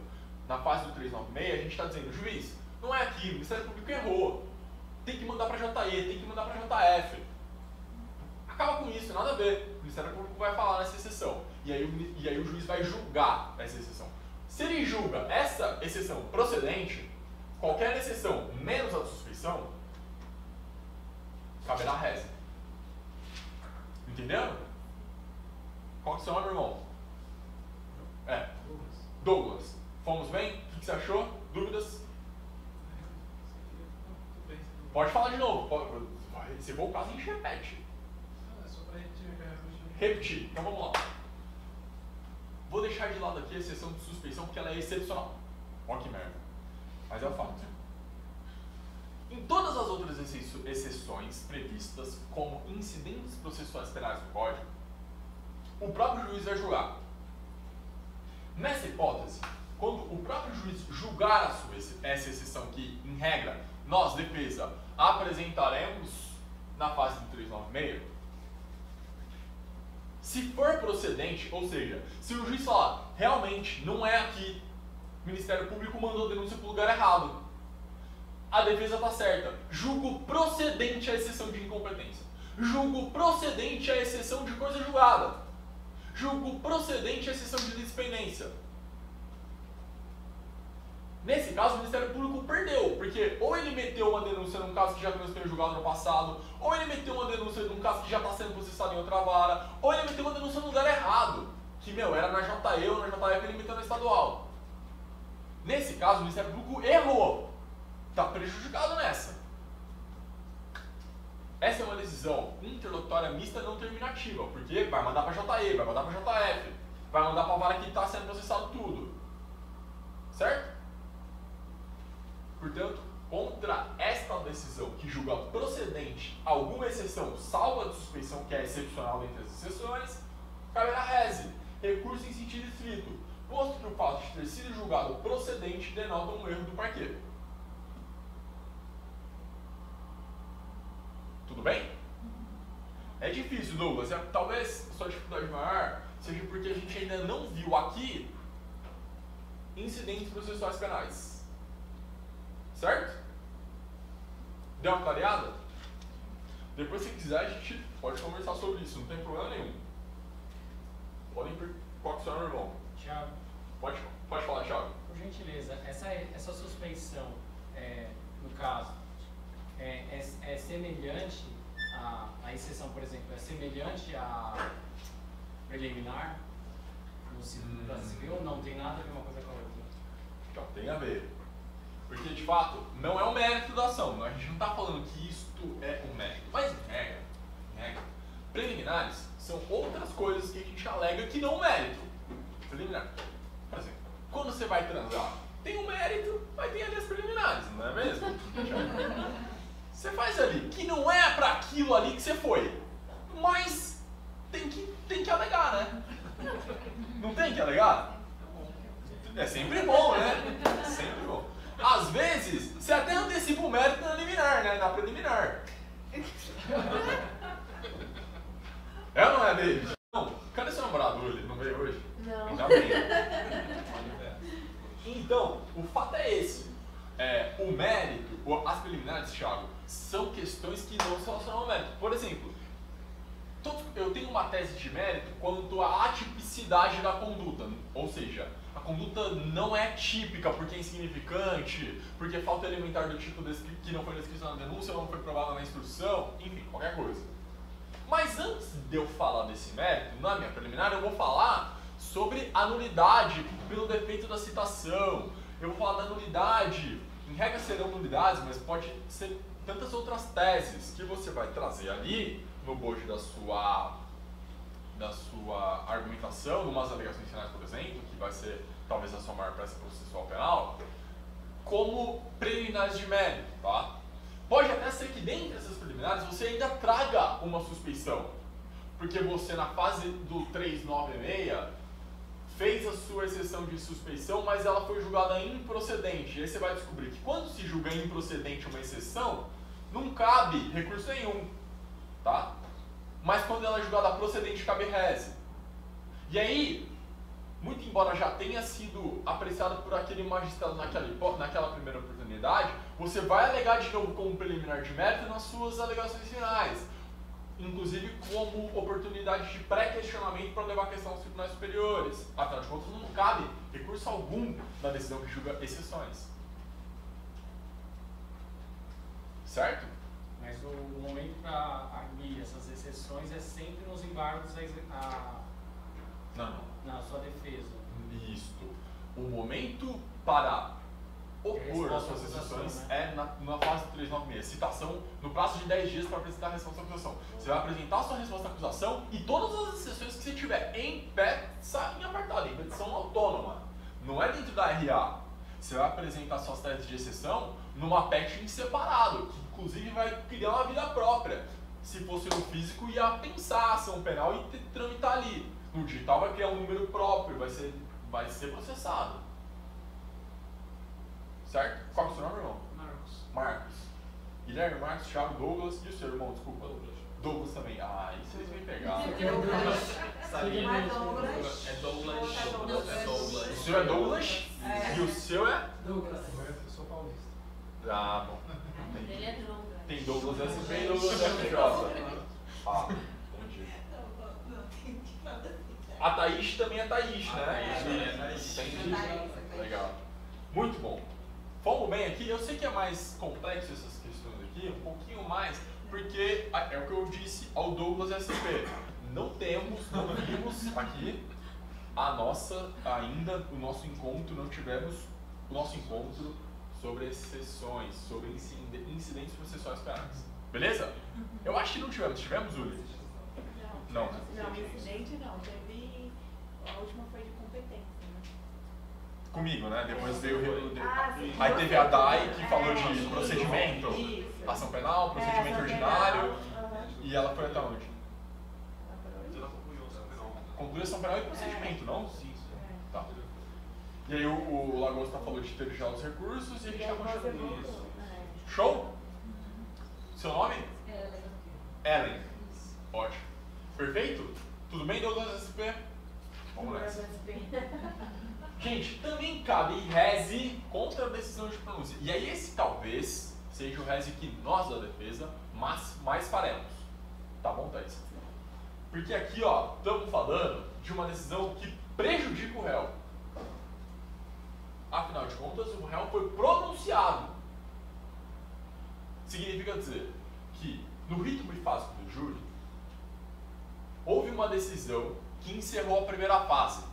na fase do 396, a gente está dizendo, juiz, não é aqui, o Ministério Público errou, tem que mandar para JE, tem que mandar para JF. Acaba com isso, nada a ver. O Ministério Público vai falar nessa exceção. E aí o juiz vai julgar essa exceção. Se ele julga essa exceção procedente, qualquer exceção menos a de suspeição, caberá reze. Entendeu? Qual que é o seu nome, irmão? Douglas. Fomos bem? O que você achou? Dúvidas? Pode falar de novo. Se for o caso, a gente repete. É só pra Repetir. Então vamos lá. Vou deixar de lado aqui a exceção de suspeição porque ela é excepcional. Ó que merda. Mas é o fato. Em todas as outras exceções previstas como incidentes processuais penais do Código, o próprio juiz vai julgar. Nessa hipótese, quando o próprio juiz julgar essa exceção que, em regra, nós, defesa, apresentaremos na fase do 396, se for procedente, ou seja, se o juiz falar, realmente não é aqui, o Ministério Público mandou denúncia para o lugar errado, a defesa está certa, julgo procedente a exceção de incompetência, julgo procedente a exceção de coisa julgada, julgo procedente a exceção de litispendência. Nesse caso, o Ministério Público perdeu, porque ou ele meteu uma denúncia num caso que já foi julgado no passado, ou ele meteu uma denúncia num caso que já está sendo processado em outra vara, ou ele meteu uma denúncia no lugar errado, que, era na JE ou na JF, ele meteu na estadual. Nesse caso, o Ministério Público errou, está prejudicado nessa. Essa é uma decisão interlocutória mista não terminativa, porque vai mandar para JE, vai mandar para JF, vai mandar para a vara que está sendo processado tudo. Certo? Portanto, contra esta decisão que julga procedente alguma exceção, salvo a de suspeição, que é excepcional dentre as exceções, caberá reze, recurso em sentido estrito, posto que o fato de ter sido julgado procedente denota um erro do parquet. Tudo bem? É difícil, Douglas. Talvez a sua dificuldade maior seja porque a gente ainda não viu aqui incidentes processuais penais. Certo? Deu uma clareada? Depois, se quiser, a gente pode conversar sobre isso, não tem problema nenhum. Podem per... Qual que é o seu irmão? Thiago. Pode falar, Thiago. Por gentileza, essa suspeição, no caso, é semelhante a exceção, por exemplo, é semelhante a preliminar no caso civil? Não tem nada a ver uma coisa com a outra? Então, tem a ver. Porque, de fato, não é o mérito da ação. A gente não está falando que isto é um mérito. Mas, em regra, preliminares são outras coisas que a gente alega que não mérito. Preliminar. Por exemplo, quando você vai transar, tem um mérito, mas tem ali as preliminares, não é mesmo? Você faz ali, que não é para aquilo ali que você foi. Mas tem que alegar, né? Não tem que alegar? É sempre bom, né? É sempre bom. Às vezes, você até antecipa o mérito na liminar, né? Na preliminar. É ou não é, David? Não. Cadê seu namorado hoje? Não veio hoje? Não. Ainda bem. Então, o fato é esse. O mérito, as preliminares, Thiago, são questões que não se relacionam ao mérito. Por exemplo, eu tenho uma tese de mérito quanto à atipicidade da conduta, ou seja, a conduta não é típica porque é insignificante, porque falta elementar do tipo que não foi descrito na denúncia, não foi provado na instrução, enfim, qualquer coisa. Mas antes de eu falar desse mérito, na minha preliminar, eu vou falar sobre a nulidade pelo defeito da citação. Eu vou falar da nulidade, em regra serão nulidades, mas pode ser tantas outras teses que você vai trazer ali no bojo da sua argumentação, numas alegações finais, por exemplo, que vai ser talvez a sua maior peça processual penal, como preliminares de mérito, tá? Pode até ser que dentre essas preliminares você ainda traga uma suspeição, porque você na fase do 396 fez a sua exceção de suspeição, mas ela foi julgada improcedente. E aí você vai descobrir que quando se julga improcedente uma exceção, não cabe recurso nenhum, tá? Mas quando ela é julgada procedente, cabe rese. E aí, muito embora já tenha sido apreciado por aquele magistrado naquela primeira oportunidade, você vai alegar de novo como preliminar de mérito nas suas alegações finais, inclusive como oportunidade de pré-questionamento para levar a questão aos tribunais superiores. Afinal de contas, não cabe recurso algum na decisão que julga exceções. Certo? Mas o momento para arguir essas exceções é sempre nos embargos na sua defesa. Isto. O momento para opor as suas exceções, né? É na fase 396, citação no prazo de 10 dias para apresentar a resposta à acusação. Você vai apresentar a sua resposta à acusação e todas as exceções que você tiver em peça em apartado, em petição autônoma. Não é dentro da RA. Você vai apresentar suas teses de exceção numa PET em separado, que inclusive vai criar uma vida própria. Se fosse no físico, ia pensar a ação penal e tramitar ali. No digital vai criar um número próprio, vai ser processado. Certo? Qual é o seu nome, irmão? Marcos. Guilherme, Marcos, Thiago, Douglas e o seu irmão, desculpa. Douglas também. Ah, aí vocês me pegaram. É Douglas. O seu é Douglas? E o seu é? Douglas. Eu sou paulista. Ah, bom. Ele é Douglas. Tem Douglas SP e Douglas FJ. Ah, entendi. A Thaís também é Thaís, né? Entendi. Legal. Muito bom. Fomos bem aqui. Eu sei que é mais complexo essas questões aqui, um pouquinho mais, porque é o que eu disse ao Douglas SP. Não vimos aqui o nosso encontro, não tivemos o nosso encontro sobre exceções, sobre incidentes processuais penais. Beleza? Eu acho que não tivemos. Tivemos, Uli? Não. Não, incidente não. A última foi de competência, né? Comigo, né? Depois veio aí teve a DAI que falou de procedimento, ação penal, procedimento ordinário, e ela foi até onde? Concluiu ação penal e procedimento, não? Sim. Tá. E aí o Lagosta falou de ter já os recursos e a gente já continuou isso. Show? Seu nome? Ellen. Ótimo. Perfeito? Tudo bem, Douglas SP? Vamos nessa. Gente, também cabe rese contra a decisão de pronúncia. E aí esse talvez seja o rese que nós da defesa mais faremos. Tá bom, Thaís? Porque aqui, ó, estamos falando de uma decisão que prejudica o réu. Afinal de contas, o réu foi pronunciado. Significa dizer que no rito bifásico do júri, houve uma decisão que encerrou a primeira fase.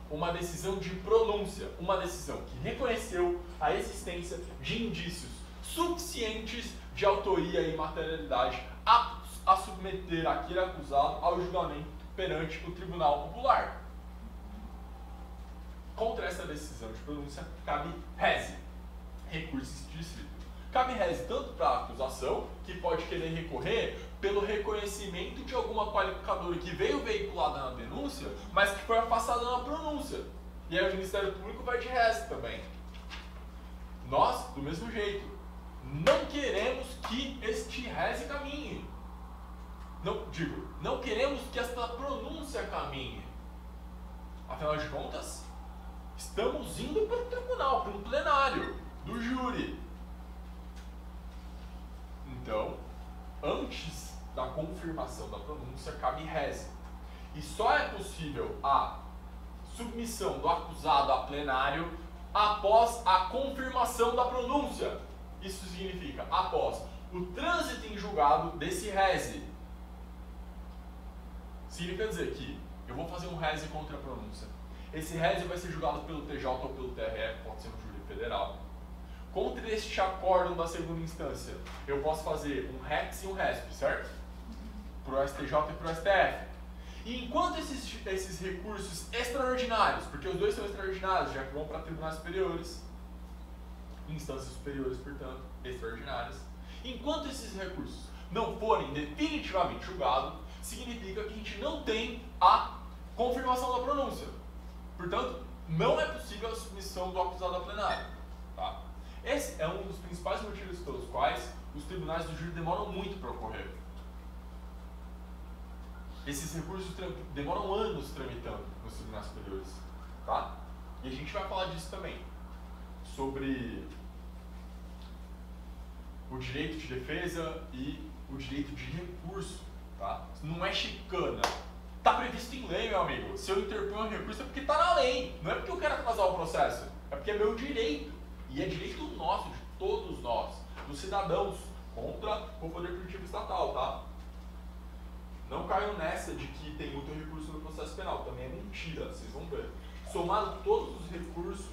Uma decisão de pronúncia, uma decisão que reconheceu a existência de indícios suficientes de autoria e materialidade a submeter aquele acusado ao julgamento perante o Tribunal Popular. Contra essa decisão de pronúncia, cabe rese, recurso distrito. Cabe rese tanto para a acusação, que pode querer recorrer pelo reconhecimento de alguma qualificadora que veio veiculada na denúncia, mas que foi afastada na pronúncia. E aí o Ministério Público vai de rese também. Nós, do mesmo jeito, não queremos que este rese caminhe. Não queremos que esta pronúncia caminhe. Afinal de contas, estamos indo para o tribunal, para um plenário do júri. Então, antes da confirmação da pronúncia cabe reze. E só é possível a submissão do acusado a plenário após a confirmação da pronúncia. Isso significa após o trânsito em julgado desse reze. Significa dizer que eu vou fazer um reze contra a pronúncia. Esse reze vai ser julgado pelo TJ ou pelo TRE, pode ser um júri federal. Contra este acórdão da segunda instância, eu posso fazer um REX e um RESP, certo? Para o STJ e para o STF. E enquanto esses recursos extraordinários, porque os dois são extraordinários, já que vão para tribunais superiores, instâncias superiores, portanto, extraordinárias, enquanto esses recursos não forem definitivamente julgados, significa que a gente não tem a confirmação da pronúncia. Portanto, não é possível a submissão do acusado a plenário. Tá? Esse é um dos principais motivos pelos quais os tribunais do júri demoram muito para ocorrer. Esses recursos demoram anos tramitando nos tribunais superiores. Tá? E a gente vai falar disso também. Sobre o direito de defesa e o direito de recurso. Tá? Não é chicana. Está previsto em lei, meu amigo. Se eu interponho um recurso é porque está na lei. Não é porque eu quero atrasar o processo. É porque é meu direito. E é direito nosso, de todos nós, dos cidadãos, contra o poder punitivo estatal, tá? Não caiam nessa de que tem muito recurso no processo penal. Também é mentira, vocês vão ver. Somado todos os recursos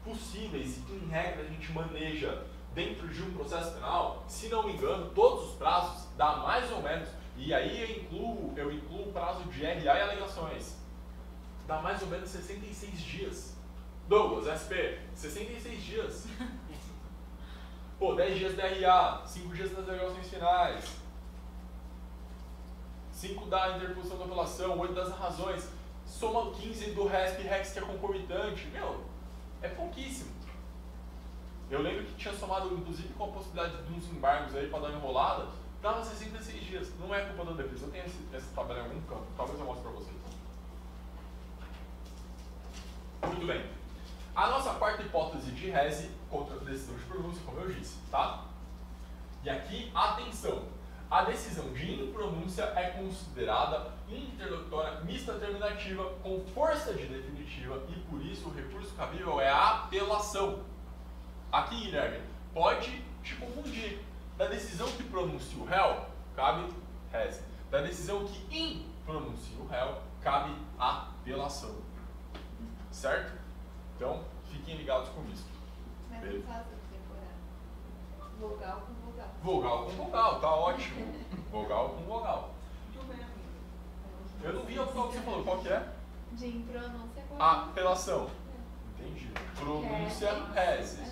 possíveis e que, em regra, a gente maneja dentro de um processo penal, se não me engano, todos os prazos dá mais ou menos, e aí eu incluo o prazo de RA e alegações, dá mais ou menos 66 dias. Douglas, SP, 66 dias. Pô, 10 dias da RA, 5 dias das alegações finais, 5 da interposição da apelação, 8 das razões, soma 15 do RESP e REX que é concomitante. Meu, é pouquíssimo. Eu lembro que tinha somado, inclusive, com a possibilidade de uns embargos aí para dar uma enrolada, dava 66 dias. Não é culpa da defesa, eu tenho essa tabela em algum campo, talvez eu mostre para vocês. Muito bem. A nossa quarta hipótese de reze contra a decisão de pronúncia, como eu disse, tá? E aqui, atenção, a decisão de impronúncia é considerada interlocutória mista terminativa com força de definitiva e por isso o recurso cabível é a apelação. Aqui, Guilherme, pode te confundir. Da decisão que pronuncia o réu, cabe reze. Da decisão que impronuncia o réu, cabe apelação. Certo? Então, fiquem ligados com isso. Mas não faz decorar. Vogal com vogal. Vogal com vogal, tá ótimo. Vogal com vogal. Muito bem, amigo. Eu não vi a prova que você falou, qual que é? De impronúncia com Apelação. Entendi. Pronúncia reze.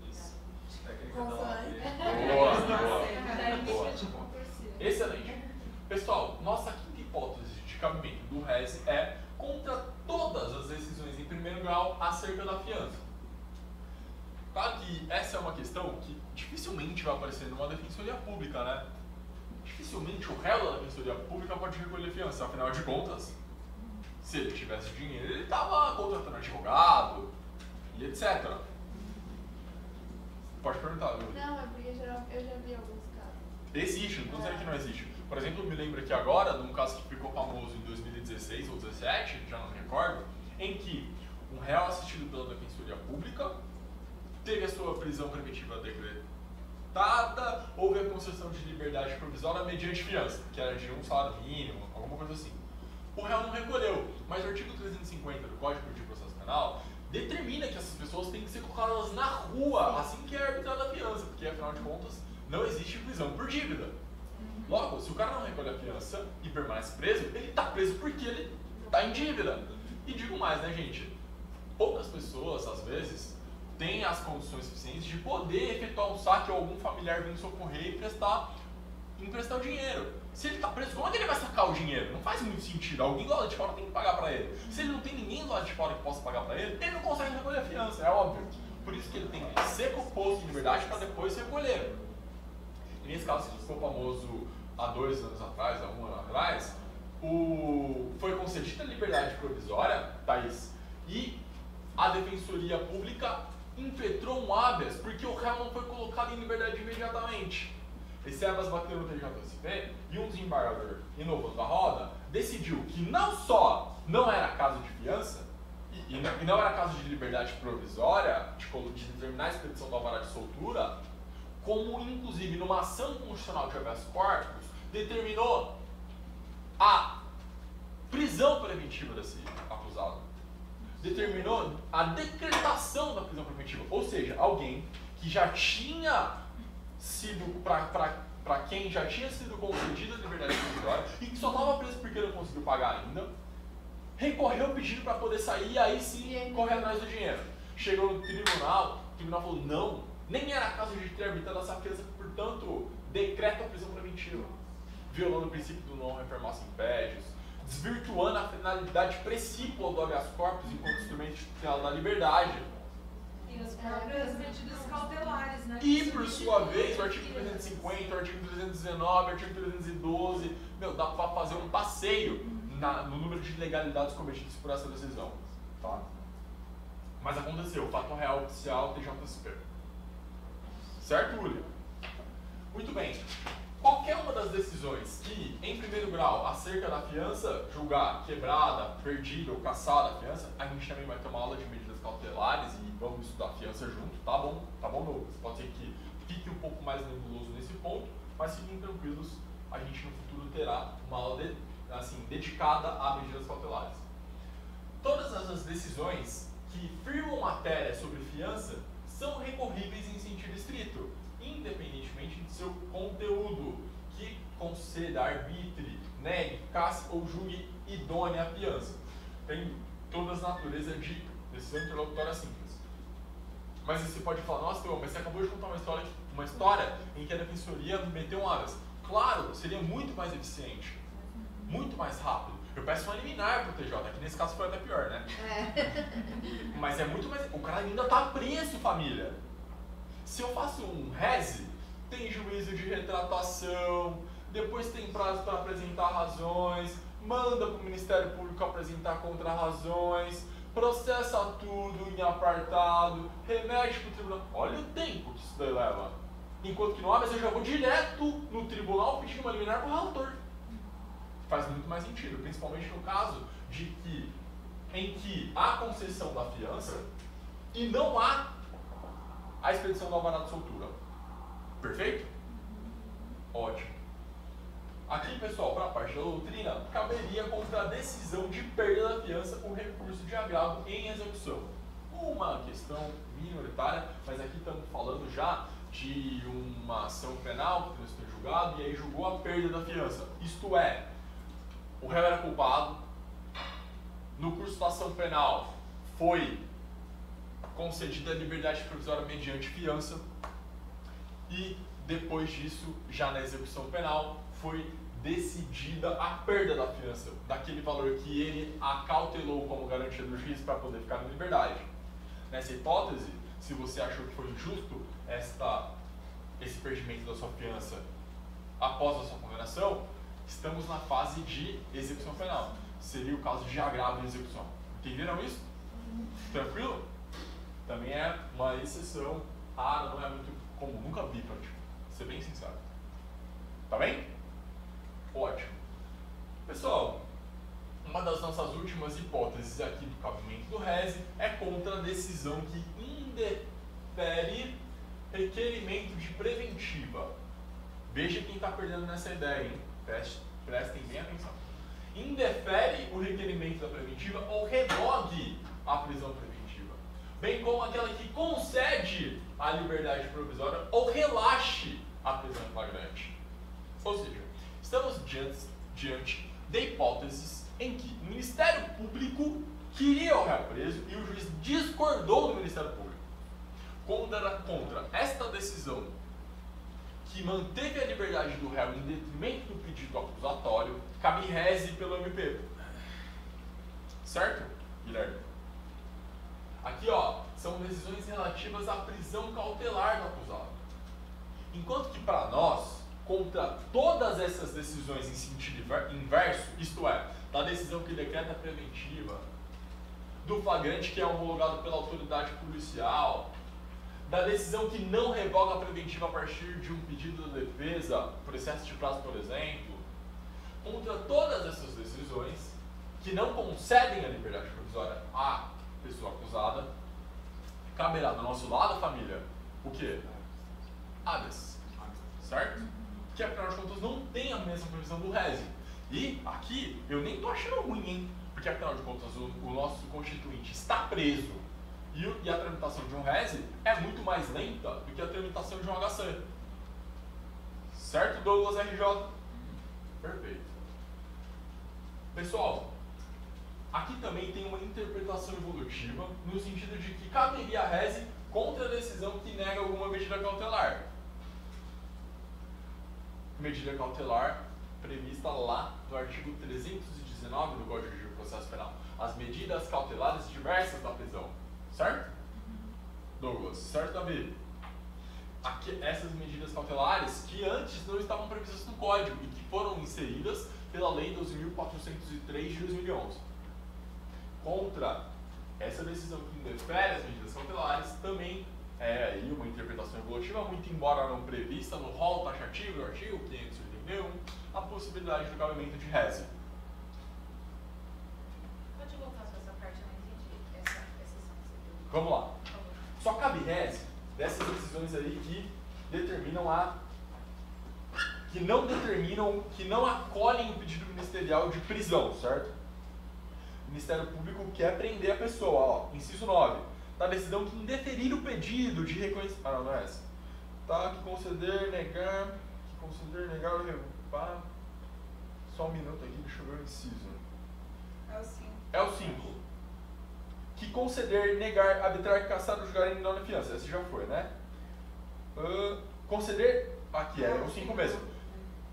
Isso. Técnica da Consoante. Boa. Excelente. Pessoal, nossa quinta hipótese de cabimento do reze é contra todas as decisões em primeiro grau acerca da fiança. Claro que essa é uma questão que dificilmente vai aparecer numa defensoria pública, né? Dificilmente o réu da defensoria pública pode recolher fiança, afinal de contas, se ele tivesse dinheiro, ele estava contratando advogado e etc. Pode perguntar, Lúcia. Não, é porque eu já vi alguns casos. Existe, não estou dizendo que não existe. Por exemplo, eu me lembro aqui agora, num caso que ficou famoso em 2016 ou 2017, já não me recordo, em que um réu assistido pela defensoria pública teve a sua prisão preventiva decretada, houve a concessão de liberdade provisória mediante fiança, que era de um salário mínimo, alguma coisa assim. O réu não recolheu, mas o artigo 350 do Código de Processo Penal determina que essas pessoas têm que ser colocadas na rua assim que é arbitrada a fiança, porque afinal de contas não existe prisão por dívida. Logo, se o cara não recolhe a fiança e permanece preso, ele está preso porque ele está em dívida. E digo mais, né, gente? Poucas pessoas, às vezes, têm as condições suficientes de poder efetuar um saque ou algum familiar vir socorrer e emprestar o dinheiro. Se ele está preso, como é que ele vai sacar o dinheiro? Não faz muito sentido. Alguém do lado de fora tem que pagar para ele. Se ele não tem ninguém do lado de fora que possa pagar para ele, ele não consegue recolher a fiança, é óbvio. Por isso que ele tem que ser posto em liberdade para depois recolher. E nesse caso, que ficou famoso há 2 anos atrás, há 1 ano atrás, foi concedida a liberdade provisória, Thaís, e a Defensoria Pública impetrou um habeas porque o réu não foi colocado em liberdade imediatamente. esse habeas bateu no TJSP e um desembargador, inovando a roda, decidiu que não só não era caso de fiança, e não era caso de liberdade provisória, de determinar a expedição do alvará de soltura, como inclusive numa ação constitucional de habeas corpus, determinou a prisão preventiva desse acusado. Determinou a decretação da prisão preventiva, ou seja, alguém que já tinha sido, para quem já tinha sido concedida a liberdade provisória e que só estava preso porque não conseguiu pagar ainda, recorreu pedindo para poder sair e aí sim correr atrás do dinheiro. Chegou no tribunal, o tribunal falou não, nem era caso de ter arbitrado essa fiança, portanto, decreta a prisão preventiva, violando o princípio do non reformatio impedius, desvirtuando a finalidade precípua do habeas corpus enquanto instrumento institucional da liberdade. E as próprias medidas cautelares, né? E, por sua vez, o artigo 350, o artigo 319, o artigo 312, dá para fazer um passeio no número de ilegalidades cometidas por essa decisão. Tá? Mas aconteceu, fato real oficial, TJSP. Certo, Uli? Muito bem. Qualquer uma das decisões que, em primeiro grau, acerca da fiança, julgar quebrada, perdida ou cassada a fiança, a gente também vai ter uma aula de medidas cautelares e vamos estudar a fiança junto, tá bom? Tá bom, Douglas? Pode ser que fique um pouco mais nebuloso nesse ponto, mas fiquem tranquilos, a gente no futuro terá uma aula dedicada a medidas cautelares. Todas essas decisões que firmam matéria sobre fiança são recorríveis em sentido estrito, independentemente de seu conteúdo, que conceda, arbitre, negue, casse ou julgue idônea a fiança. Tem todas as naturezas de decisão interlocutória simples. Mas você pode falar, nossa, mas você acabou de contar uma história em que a defensoria meteu um habeas. Claro, seria muito mais eficiente, muito mais rápido. Eu peço uma liminar pro TJ, que nesse caso foi até pior, né? Mas é muito mais... O cara ainda tá preso, família. Se eu faço um reze, tem juízo de retratação, depois tem prazo para apresentar razões, manda para o Ministério Público apresentar contra-razões, processa tudo em apartado, remete para o tribunal. Olha o tempo que isso daí leva. Enquanto que no habeas eu já vou direto no tribunal pedir uma liminar para o relator. Faz muito mais sentido, principalmente no caso em que há concessão da fiança e não há a expedição do alvará de soltura. Perfeito? Ótimo. Aqui, pessoal, para a parte da doutrina, caberia contra a decisão de perda da fiança o recurso de agravo em execução. Uma questão minoritária, mas aqui estamos falando já de uma ação penal que transitou em julgado e aí julgou a perda da fiança. Isto é, o réu era culpado, no curso da ação penal foi concedida a liberdade provisória mediante fiança e depois disso, já na execução penal, foi decidida a perda da fiança, daquele valor que ele acautelou como garantia do juiz para poder ficar na liberdade. Nessa hipótese, se você achou que foi injusto esse perdimento da sua fiança após a sua condenação, estamos na fase de execução penal. Seria o caso de agravo em execução. Entenderam isso? Tranquilo? Também é uma exceção rara, não é muito comum. Nunca vi, pra ser bem sincero. Tá bem? Ótimo. Pessoal, uma das nossas últimas hipóteses aqui do cabimento do reze é contra a decisão que indefere requerimento de preventiva. Veja quem está perdendo nessa ideia, hein? Prestem bem atenção. Indefere o requerimento da preventiva ou revogue a prisão preventiva, bem como aquela que concede a liberdade provisória ou relaxe a prisão em flagrante. Ou seja, estamos diante de hipóteses em que o Ministério Público queria o réu preso e o juiz discordou do Ministério Público. Contra esta decisão que manteve a liberdade do réu em detrimento do pedido acusatório, cabe reze pelo MP. Certo, Guilherme? Aqui, ó, são decisões relativas à prisão cautelar do acusado. Enquanto que para nós, contra todas essas decisões em sentido inverso, isto é, da decisão que decreta a preventiva, do flagrante que é homologado pela autoridade policial, da decisão que não revoga a preventiva a partir de um pedido da defesa, por excesso de prazo, por exemplo, contra todas essas decisões que não concedem a liberdade provisória à pessoa acusada, caberá do nosso lado, família, o quê? Habeas, certo? Que afinal de contas não tem a mesma previsão do rese. E aqui eu nem tô achando ruim, hein? Porque afinal de contas o nosso constituinte está preso e a tramitação de um rese é muito mais lenta do que a tramitação de um HC. Certo, Douglas RJ? Perfeito. Pessoal, aqui também tem uma interpretação evolutiva no sentido de que caberia rese contra a decisão que nega alguma medida cautelar. Medida cautelar prevista lá no artigo 319 do Código de Processo Penal. As medidas cautelares diversas da prisão. Certo? Douglas, certo, Davi? Aqui, essas medidas cautelares que antes não estavam previstas no Código e que foram inseridas pela Lei 12.403 de 2011. Contra essa decisão que indefere as medidas cautelares também é aí uma interpretação evolutiva, muito embora não prevista no rol taxativo do artigo 581, a possibilidade do cabimento de rese. Pode voltar só essa parte, eu não entendi essa exceção que você deu. Vamos lá. Por favor. Só cabe rese dessas decisões aí que determinam que não determinam, que não acolhem o pedido ministerial de prisão, certo? O Ministério Público quer prender a pessoa, ó, inciso 9. Da decisão que indeferir o pedido de reconhecimento. Ah, não é essa. Tá, que conceder, negar ou revogar. Só um minuto aqui, deixa eu ver o inciso. É o 5. É o 5. Que conceder, negar, arbitrar, cassar ou julgar em menor fiança. Esse já foi, né? Conceder, aqui é o 5 mesmo.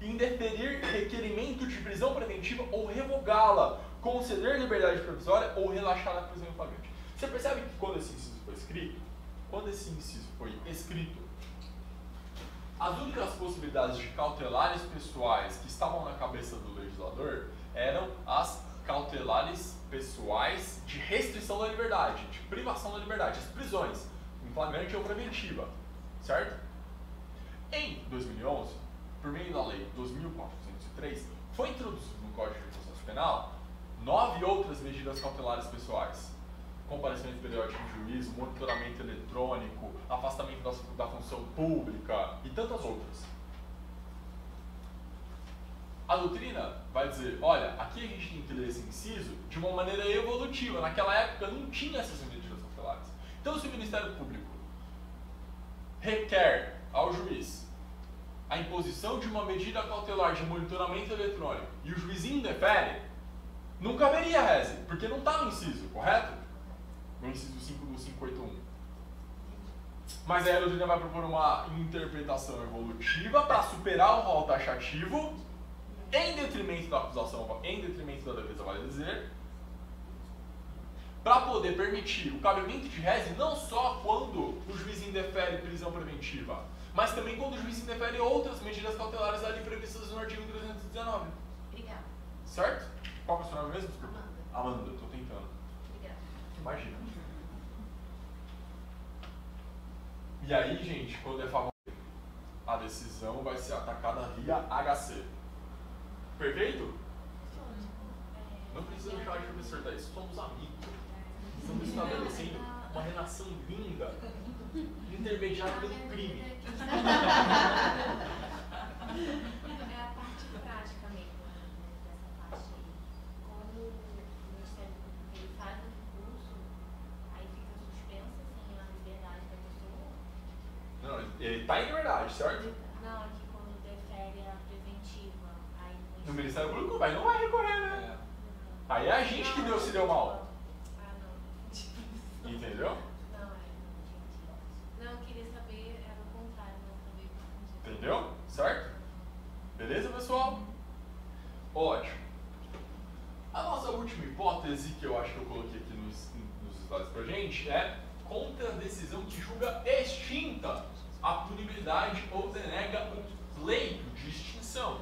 Indeferir requerimento de prisão preventiva ou revogá-la. Conceder liberdade provisória ou relaxar a prisão em flagrante. Você percebe que quando esse inciso foi escrito, as únicas possibilidades de cautelares pessoais que estavam na cabeça do legislador eram as cautelares pessoais de restrição da liberdade, de privação da liberdade, as prisões, em flagrante ou preventiva, certo? Em 2011, por meio da Lei 2.403, foi introduzido no Código de Processo Penal 9 outras medidas cautelares pessoais. Comparecimento periódico em juízo, monitoramento eletrônico, afastamento da função pública e tantas outras. A doutrina vai dizer, olha, aqui a gente tem que ler esse inciso de uma maneira evolutiva. Naquela época não tinha essas medidas cautelares. Então, se o Ministério Público requer ao juiz a imposição de uma medida cautelar de monitoramento eletrônico e o juiz indefere, não caberia rese, porque não está no inciso, correto? No inciso 5 do 581. Mas aí a doutrina vai propor uma interpretação evolutiva para superar o rol taxativo em detrimento da acusação, em detrimento da defesa, vale dizer, para poder permitir o cabimento de rese não só quando o juiz indefere prisão preventiva, mas também quando o juiz indefere outras medidas cautelares ali previstas no artigo 319. Obrigada. Certo? Qual é o seu nome mesmo? Desculpa. Amanda. Amanda, estou tentando. Obrigada. Imagina. E aí, gente, quando é favorável, a decisão vai ser atacada via HC. Perfeito? Não precisa deixar de acertar isso, somos amigos. Estamos estabelecendo uma relação linda, intermediária pelo crime. É a parte prática mesmo, dessa parte aí. Como o Ministério Público ele faz o recurso, aí fica suspensa assim, a liberdade da pessoa. Não, ele está em liberdade, certo? Não, aqui quando defere a preventiva, aí No Ministério Público não vai recorrer, né? Aí é a gente que se deu mal. Ah, não. Entendeu? Não, entendi. Não, eu queria saber, era o contrário, não saber o que Entendeu? Certo? Beleza, pessoal? Ótimo. A nossa última hipótese, que eu acho que eu coloquei aqui nos slides pra gente, é contra a decisão que julga extinta a punibilidade ou denega o pleito de extinção.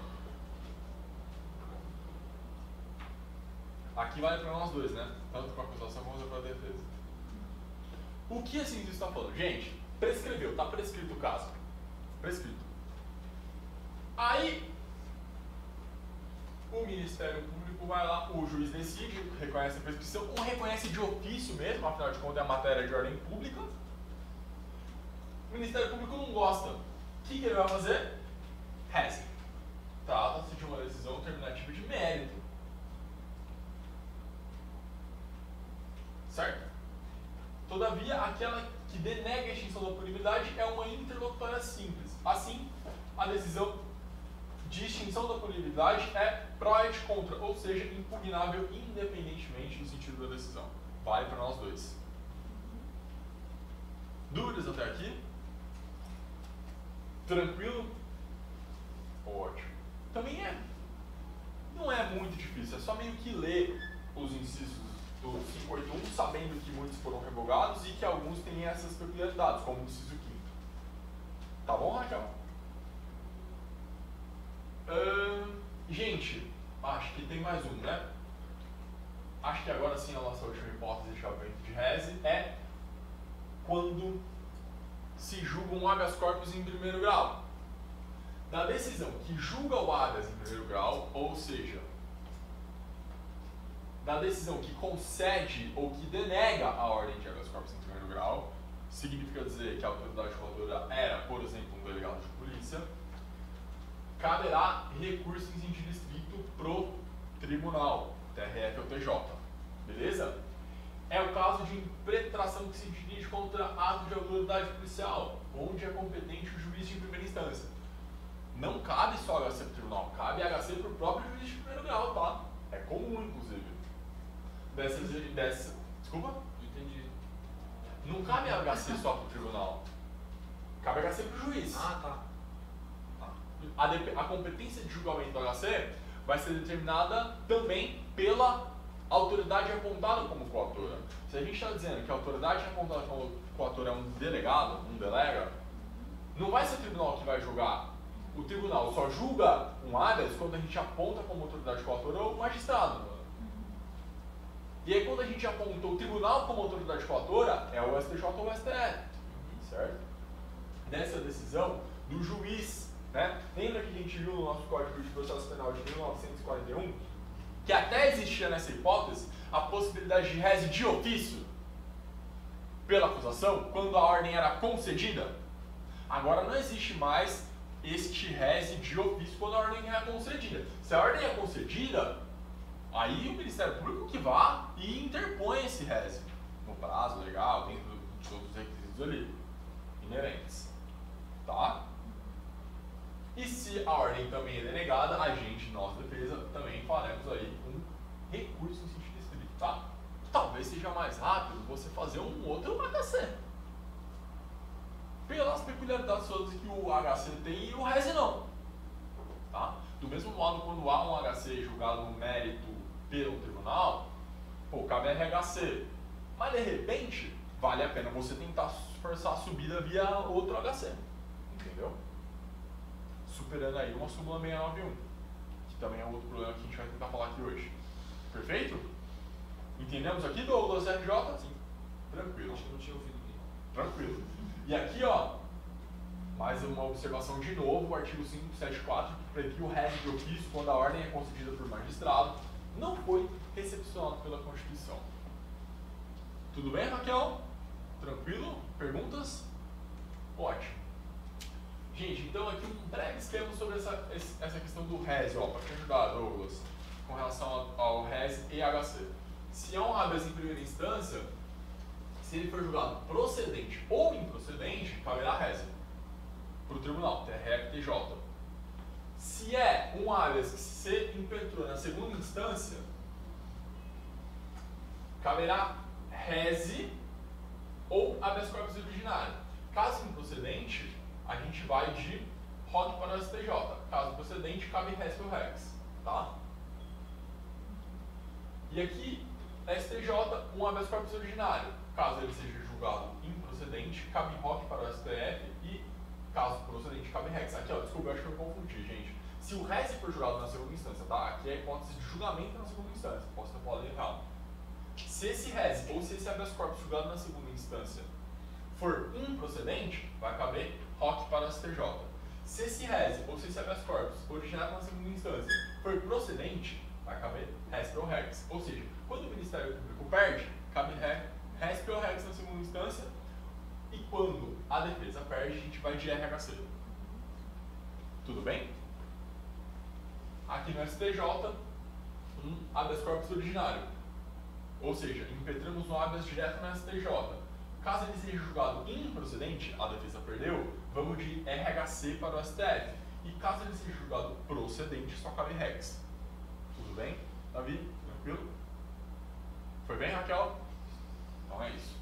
Aqui vale para nós dois, né? Tanto para a acusação quanto para a defesa. O que esse inciso está falando? Gente, prescreveu, está prescrito o caso. Prescrito. Aí, o Ministério Público vai lá, o juiz decide, reconhece a prescrição, ou reconhece de ofício mesmo, afinal de contas é matéria de ordem pública. O Ministério Público não gosta. O que ele vai fazer? Reze. Trata-se de uma decisão terminativa de mérito. Certo? Todavia, aquela que denega a extinção da punibilidade é uma interlocutória simples. Assim, a decisão de extinção da punibilidade é pró et contra, ou seja, impugnável independentemente do sentido da decisão. Vale para nós dois. Dúvidas até aqui? Tranquilo? Ótimo. Também não é muito difícil, é só meio que ler os incisos do 581, sabendo que muitos foram revogados e que alguns têm essas peculiaridades, como o inciso 5º. Tá bom, Raquel? Gente, acho que tem mais um, né? Acho que agora sim a nossa última hipótese de chaveamento de reze é quando se julga um habeas corpus em primeiro grau. Da decisão que julga o habeas em primeiro grau, ou seja, da decisão que concede ou que denega a ordem de habeas corpus em primeiro grau, significa dizer que a autoridade coautora era, por exemplo, um delegado de polícia, caberá recurso em sentido estrito pro tribunal, TRF ou TJ. Beleza? É o caso de impetração que se dirige contra ato de autoridade policial, onde é competente o juiz de primeira instância. Não cabe só HC pro tribunal, cabe HC pro próprio juiz de primeiro grau, tá? É comum, inclusive. Desculpa? Entendi. Não cabe HC só pro tribunal. Cabe HC pro juiz. Ah, tá. A competência de julgamento do HC vai ser determinada também pela autoridade apontada como coautora. Se a gente está dizendo que a autoridade apontada como coautora é um delegado, um delega, não vai ser o tribunal que vai julgar. O tribunal só julga um habeas quando a gente aponta como autoridade coautora o magistrado. E aí quando a gente aponta o tribunal como autoridade coautora, é o STJ ou o STF. Certo? Nessa decisão do juiz, né? Lembra que a gente viu no nosso Código de Processo Penal de 1941 que até existia nessa hipótese a possibilidade de reze de ofício pela acusação quando a ordem era concedida? Agora não existe mais este reze de ofício quando a ordem é concedida. Se a ordem é concedida, aí o Ministério Público que vá e interpõe esse reze no prazo legal, dentro de todos os requisitos ali inerentes. Tá? E se a ordem também é denegada, a gente, nossa defesa, também faremos aí um recurso em sentido estrito, tá? Talvez seja mais rápido você fazer um outro HC. Pelas peculiaridades todas que o HC tem e o reze não. Tá? Do mesmo modo, quando há um HC julgado no mérito pelo tribunal, pô, cabe RHC. Mas de repente, vale a pena você tentar forçar a subida via outro HC. Entendeu? Superando aí uma súmula 691, que também é outro problema que a gente vai tentar falar aqui hoje. Perfeito? Entendemos aqui, Douglas RJ? Sim. Tranquilo. Acho que não tinha ouvido ninguém. Tranquilo. E aqui, ó, mais uma observação de novo, o artigo 574, que prevê o reze de ofício quando a ordem é concedida por magistrado, não foi recepcionado pela Constituição. Tudo bem, Raquel? Tranquilo? Perguntas? Ótimo. Gente, então aqui um breve esquema sobre essa questão do reze, ó, para te ajudar, Douglas, com relação ao reze e HC. Se é um habeas em primeira instância, se ele for julgado procedente ou improcedente, caberá reze para o tribunal, TRF, TJ. Se é um habeas que se impetrou na segunda instância, caberá reze ou habeas corpus originário. Caso improcedente, a gente vai de ROC para o STJ. Caso procedente, cabe reze ou rex. Tá? E aqui, STJ, um habeas corpus originário. Caso ele seja julgado improcedente, cabe ROC para o STF e, caso procedente, cabe rex. Aqui, ó, desculpa, eu acho que eu confundi, gente. Se o reze for julgado na segunda instância, tá? Aqui é a hipótese de julgamento na segunda instância. Posso ter falado errado. Se esse reze ou se esse habeas corpus julgado na segunda instância for improcedente, vai caber ROC para o STJ. Se esse res, ou se esse habeas corpus, originado na segunda instância, for procedente, vai caber res ou rex. Ou seja, quando o Ministério Público perde, cabe res ou rex na segunda instância, e quando a defesa perde, a gente vai de RHC. Tudo bem? Aqui no STJ, um habeas corpus originário. Ou seja, impetramos no habeas direto no STJ. Caso ele seja julgado improcedente, a defesa perdeu, vamos de RHC para o STF. E caso ele seja julgado procedente, só cabe rex. Tudo bem? Davi? Tranquilo? Foi bem, Raquel? Então é isso.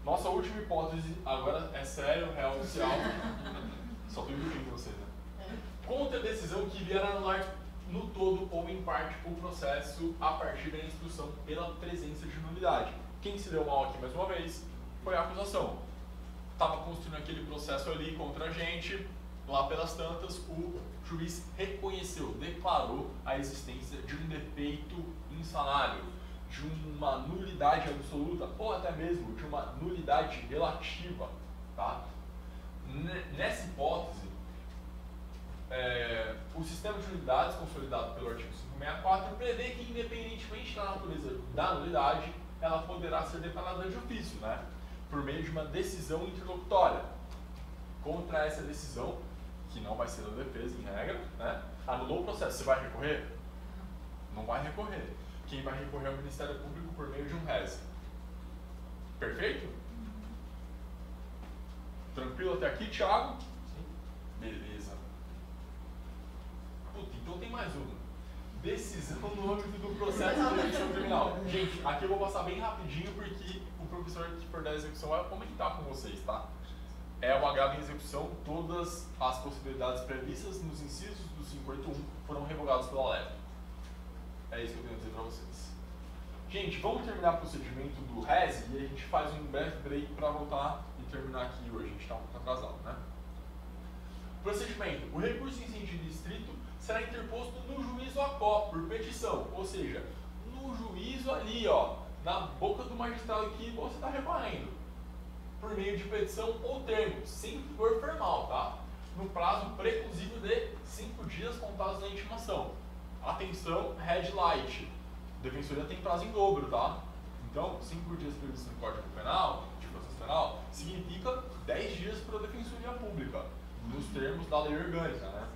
Nossa última hipótese, agora é sério, real oficial. Só estou iludindo vocês, né? Contra a decisão que vier a anular no todo ou em parte o processo a partir da instrução pela presença de nulidade. Quem se deu mal aqui mais uma vez foi a acusação. Estava construindo aquele processo ali contra a gente, lá pelas tantas, o juiz reconheceu, declarou a existência de um defeito insanável, de uma nulidade absoluta ou até mesmo de uma nulidade relativa. Tá? Nessa hipótese, o sistema de nulidades consolidado pelo artigo 564 prevê que, independentemente da natureza da nulidade, ela poderá ser declarada de ofício, né? Por meio de uma decisão interlocutória. Contra essa decisão, que não vai ser da defesa, em regra, né? Anulou o processo. Você vai recorrer? Não vai recorrer. Quem vai recorrer é o Ministério Público por meio de um res. Perfeito? Tranquilo até aqui, Thiago? Sim. Beleza. Puta, então tem mais uma. Decisão no âmbito do processo de execução criminal. Gente, aqui eu vou passar bem rapidinho porque o professor que for da execução vai comentar com vocês, tá? É o agravo em execução, todas as possibilidades previstas nos incisos do 581 foram revogadas pela lei. É isso que eu tenho a dizer para vocês. Gente, vamos terminar o procedimento do res e a gente faz um breve break para voltar e terminar aqui hoje. A gente está um pouco atrasado, né? Procedimento. O recurso em sentido estrito será interposto no juízo ACO, por petição. Ou seja, no juízo ali, ó, na boca do magistrado que você está recorrendo. Por meio de petição ou termo, sem for formal, tá? No prazo preclusivo de 5 dias contados da intimação. Atenção, red light. Defensoria tem prazo em dobro, tá? Então, 5 dias previsto no Código Penal, de processo penal, significa 10 dias para a Defensoria Pública, nos termos da lei orgânica, né?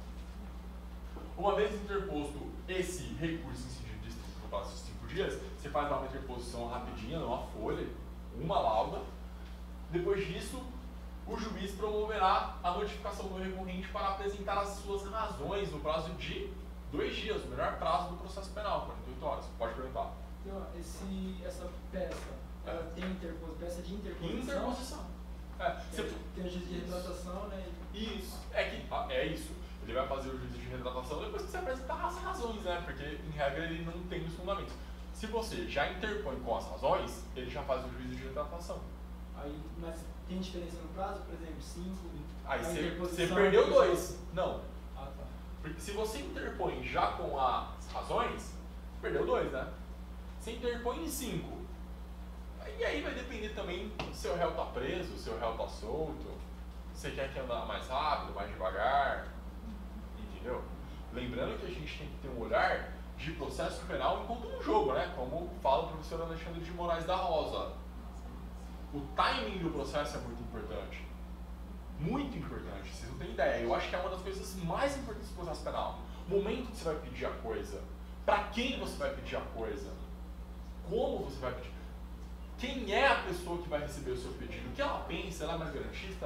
Uma vez interposto esse recurso em sentido de estrito no prazo de 5 dias, você faz lá uma interposição rapidinha, numa folha, uma lauda. Depois disso, o juiz promoverá a notificação do recorrente para apresentar as suas razões no prazo de 2 dias, o melhor prazo do processo penal, 48 horas. Pode perguntar. Então, essa peça, ela tem peça de interposição? Interposição. Tem o juiz de retratação, né? Isso. É isso. Ele vai fazer o juízo de retratação depois que você apresentar as razões, né? Porque, em regra, ele não tem os fundamentos. Se você já interpõe com as razões, ele já faz o juízo de retratação. Aí, mas tem diferença no prazo? Por exemplo, 5? Aí você perdeu 2. Não. Ah, tá. Porque se você interpõe já com as razões, perdeu 2, né? Você interpõe em 5. E aí vai depender também se o réu está preso, se o réu está solto, você quer que andar mais rápido, mais devagar, entendeu? Lembrando que a gente tem que ter um olhar de processo penal enquanto um jogo, né? Como fala o professor Alexandre de Moraes da Rosa. O timing do processo é muito importante. Muito importante, vocês não têm ideia. Eu acho que é uma das coisas mais importantes do processo penal. O momento que você vai pedir a coisa, para quem você vai pedir a coisa, como você vai pedir. Quem é a pessoa que vai receber o seu pedido? O que ela pensa? Ela é mais garantista?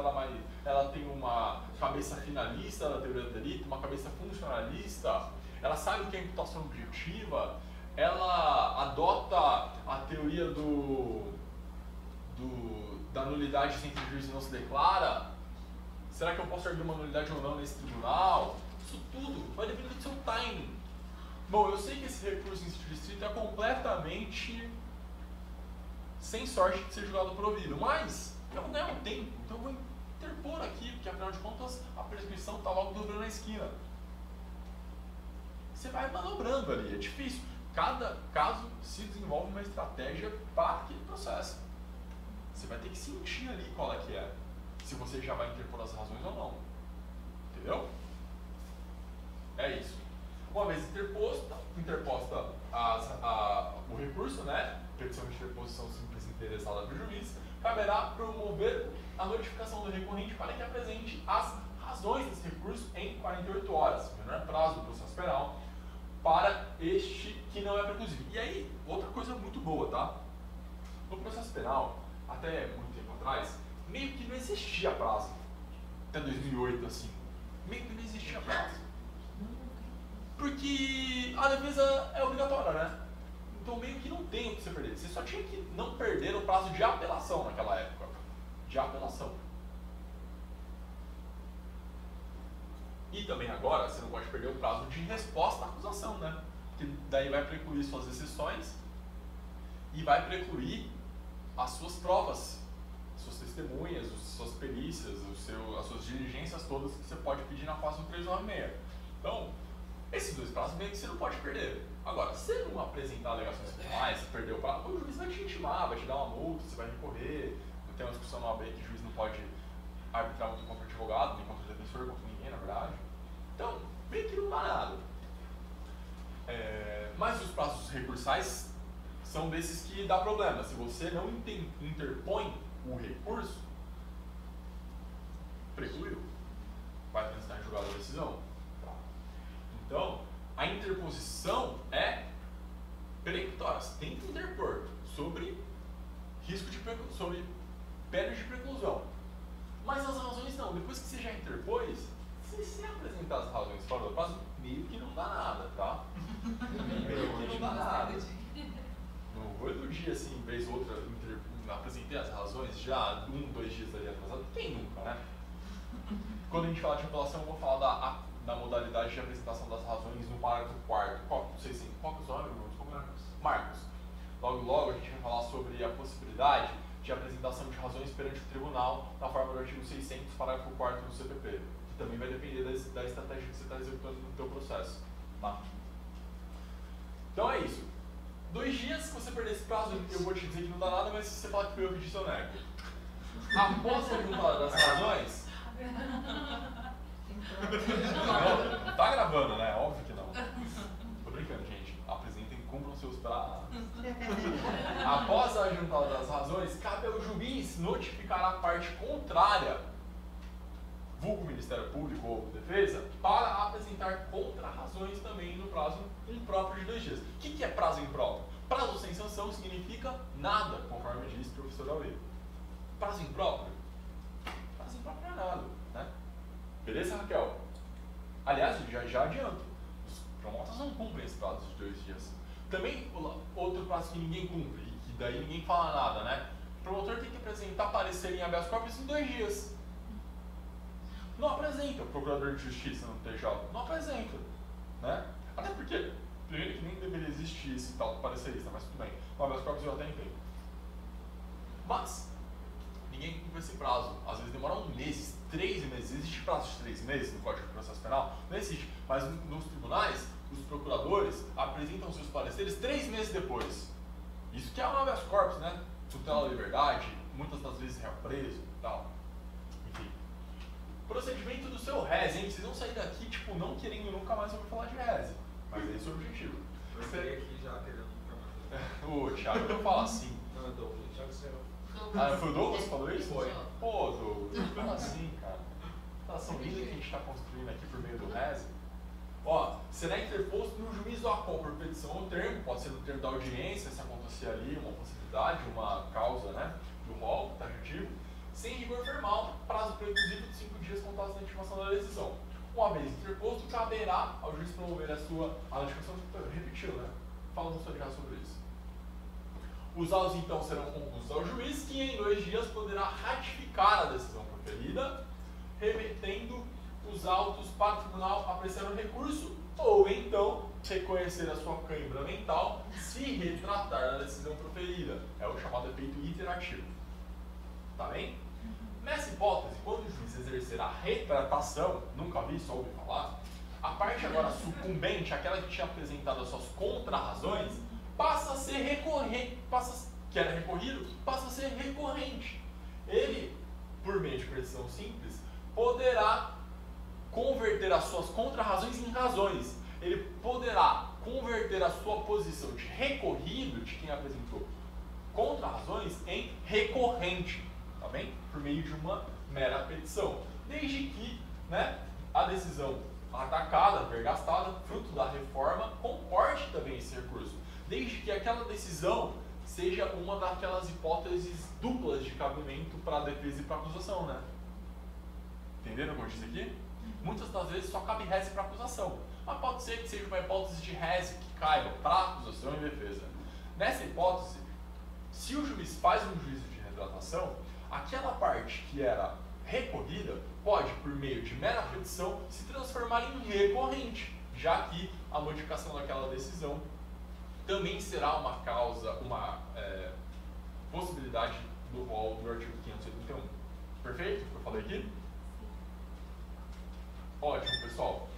Ela tem uma cabeça finalista da teoria do delito? Uma cabeça funcionalista? Ela sabe o que é imputação objetiva? Ela adota a teoria da nulidade sem que o juiz não se declara? Será que eu posso erguer uma nulidade ou não nesse tribunal? Isso tudo vai depender do seu timing. Bom, eu sei que esse recurso em sentido estrito é completamente sem sorte de ser julgado provido, mas eu vou ganhar um tempo, então eu vou interpor aqui, porque afinal de contas a prescrição está logo dobrando na esquina. Você vai manobrando ali, é difícil. Cada caso se desenvolve uma estratégia para aquele processo. Você vai ter que sentir ali qual é que é. Se você já vai interpor as razões ou não. Entendeu? É isso. Uma vez interposta o recurso, né? Petição de interposição simples interessada para o juiz, caberá promover a notificação do recorrente para que apresente as razões desse recurso em 48 horas, menor prazo do processo penal, para este que não é preclusivo. E aí, outra coisa muito boa, tá? No processo penal, até muito tempo atrás, meio que não existia prazo. Até 2008, assim. Meio que não existia prazo. Porque a defesa é obrigatória, né? Então meio que não tem o que você perder. Você só tinha que não perder o prazo de apelação naquela época. De apelação. E também agora você não pode perder o prazo de resposta à acusação, né? Que daí vai precluir suas exceções e vai precluir as suas provas, suas testemunhas, suas perícias, as suas diligências todas que você pode pedir na fase 1396. Então, esses dois prazos meio que você não pode perder. Agora, se você não apresentar alegações formais, você perdeu o prazo, o juiz vai te intimar, vai te dar uma multa, você vai recorrer. Tem uma discussão no AB que o juiz não pode arbitrar muito contra o advogado, nem contra o defensor, contra ninguém, na verdade. Então, meio que não dá nada. Mas os prazos recursais são desses que dá problema. Se você não interpõe o recurso, precluiu. Vai transitar em julgado a decisão. Então, a interposição é peremptória. Você tem que interpor sobre risco de sobre pena de preclusão. Mas as razões não. Depois que você já interpôs, se você apresentar as razões fora do prazo, meio que não dá nada, tá? Meio que não dá nada. Não vou iludir assim, vez ou outra, apresentei as razões já 1, 2 dias ali atrasado. Quem nunca, né? Quando a gente falar de apelação, eu vou falar da modalidade de apresentação das razões no parágrafo 4º. Não sei se qual que é o nome, Marcos. Logo a gente vai falar sobre a possibilidade de apresentação de razões perante o tribunal na forma do artigo 600, parágrafo 4º do CPP, que também vai depender da estratégia que você está executando no seu processo. Tá? Então é isso. 2 dias, se você perder esse prazo, eu vou te dizer que não dá nada, mas se você falar que foi eu que disse, eu nego. Após a juntada das razões... Não, tá gravando, né? Óbvio que não. Tô brincando, gente. Apresentem, cumpram seus prazos. Após a juntada das razões, cabe ao juiz notificar a parte contrária, vulgo Ministério Público ou Defesa, para apresentar contra-razões também no prazo impróprio de 2 dias. O que é prazo impróprio? Prazo sem sanção significa nada, conforme diz o professor Aurélio. Prazo impróprio? Prazo impróprio não é nada, né? Beleza, Raquel? Aliás, já adianto, os promotas não cumprem esse prazo de 2 dias. Também, outro prazo que ninguém cumpre, e que daí ninguém fala nada, né? O promotor tem que apresentar parecer em habeas corpus em 2 dias. Não apresenta, o procurador de justiça no TJ, não apresenta, né? Até porque, primeiro que nem deveria existir esse tal do parecerista, mas tudo bem, no habeas corpus eu até entendo. Mas, ninguém cumpre esse prazo, às vezes demora 1 mês, 3 meses, existe prazo de 3 meses no Código de Processo Penal? Não existe, mas nos tribunais, os procuradores apresentam seus pareceres 3 meses depois. Isso que é um habeas corpus, né? Tutela da liberdade, muitas das vezes réu preso e tal. Enfim. Procedimento do seu RES, hein? Vocês vão sair daqui, tipo, não querendo nunca mais ouvir falar de RES. Mas esse é o objetivo. Eu saí aqui já querendo nunca mais. Ô, Thiago, não fala assim. Não, é Douglas, Thiago Serra. Ah, foi o Douglas que falou isso? Foi. Pô, Douglas, como assim, cara? Relação linda que a gente está construindo aqui por meio do RES. Ó, será interposto no juízo do ACOM por petição ou termo, pode ser no termo da audiência, se acontecer ali uma possibilidade, uma causa, né, do rol taxativo, sem rigor formal, prazo preclusivo de 5 dias contados na intimação da decisão. Uma vez interposto, caberá ao juiz promover a notificação, repetiu, né? Falamos sobre isso. Os autos, então, serão concluídos ao juiz, que em 2 dias poderá ratificar a decisão proferida, remetendo os autos para o tribunal apreciar o recurso, ou então reconhecer a sua cãibra mental, se retratar da decisão proferida. É o chamado efeito iterativo. Tá bem? Nessa hipótese, quando o juiz exercer a retratação, nunca vi, só ouvi falar, a parte agora sucumbente, aquela que tinha apresentado as suas contra-razões, passa a ser recorrente, que era recorrido, passa a ser recorrente. Ele, por meio de petição simples, poderá converter as suas contrarrazões em razões. Ele poderá converter a sua posição de recorrido, de quem apresentou contrarrazões, em recorrente, tá bem? Por meio de uma mera petição. Desde que, né, a decisão atacada, vergastada, fruto da reforma, comporte também esse recurso. Desde que aquela decisão seja uma daquelas hipóteses duplas de cabimento para a defesa e para a acusação, né? Entenderam o que eu disse aqui? Muitas das vezes só cabe reze para acusação, mas pode ser que seja uma hipótese de reze que caiba para acusação e defesa. Nessa hipótese, se o juiz faz um juízo de retratação, aquela parte que era recorrida pode, por meio de mera petição, se transformar em recorrente, já que a modificação daquela decisão também será uma causa, uma possibilidade do rol do artigo 581. Perfeito? O que eu falei aqui? Ótimo, pessoal.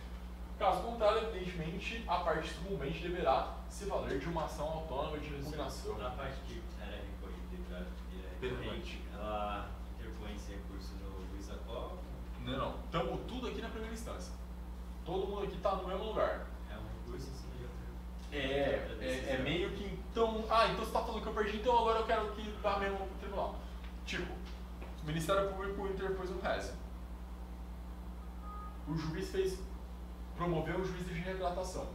Caso contrário, evidentemente, a parte sucumbente deverá se valer de uma ação autônoma de repugnação. Na parte que era recorrida e recorrente, ela interpõe esse recurso no juiz atual? Não. Estamos tudo aqui na primeira instância. Todo mundo aqui está no mesmo lugar. É um recurso assim de outra É meio que então. Então você está falando que eu perdi, então agora eu quero que vá mesmo para o tribunal. Tipo, o Ministério Público interpôs um reze. O juiz promoveu um juízo de retratação.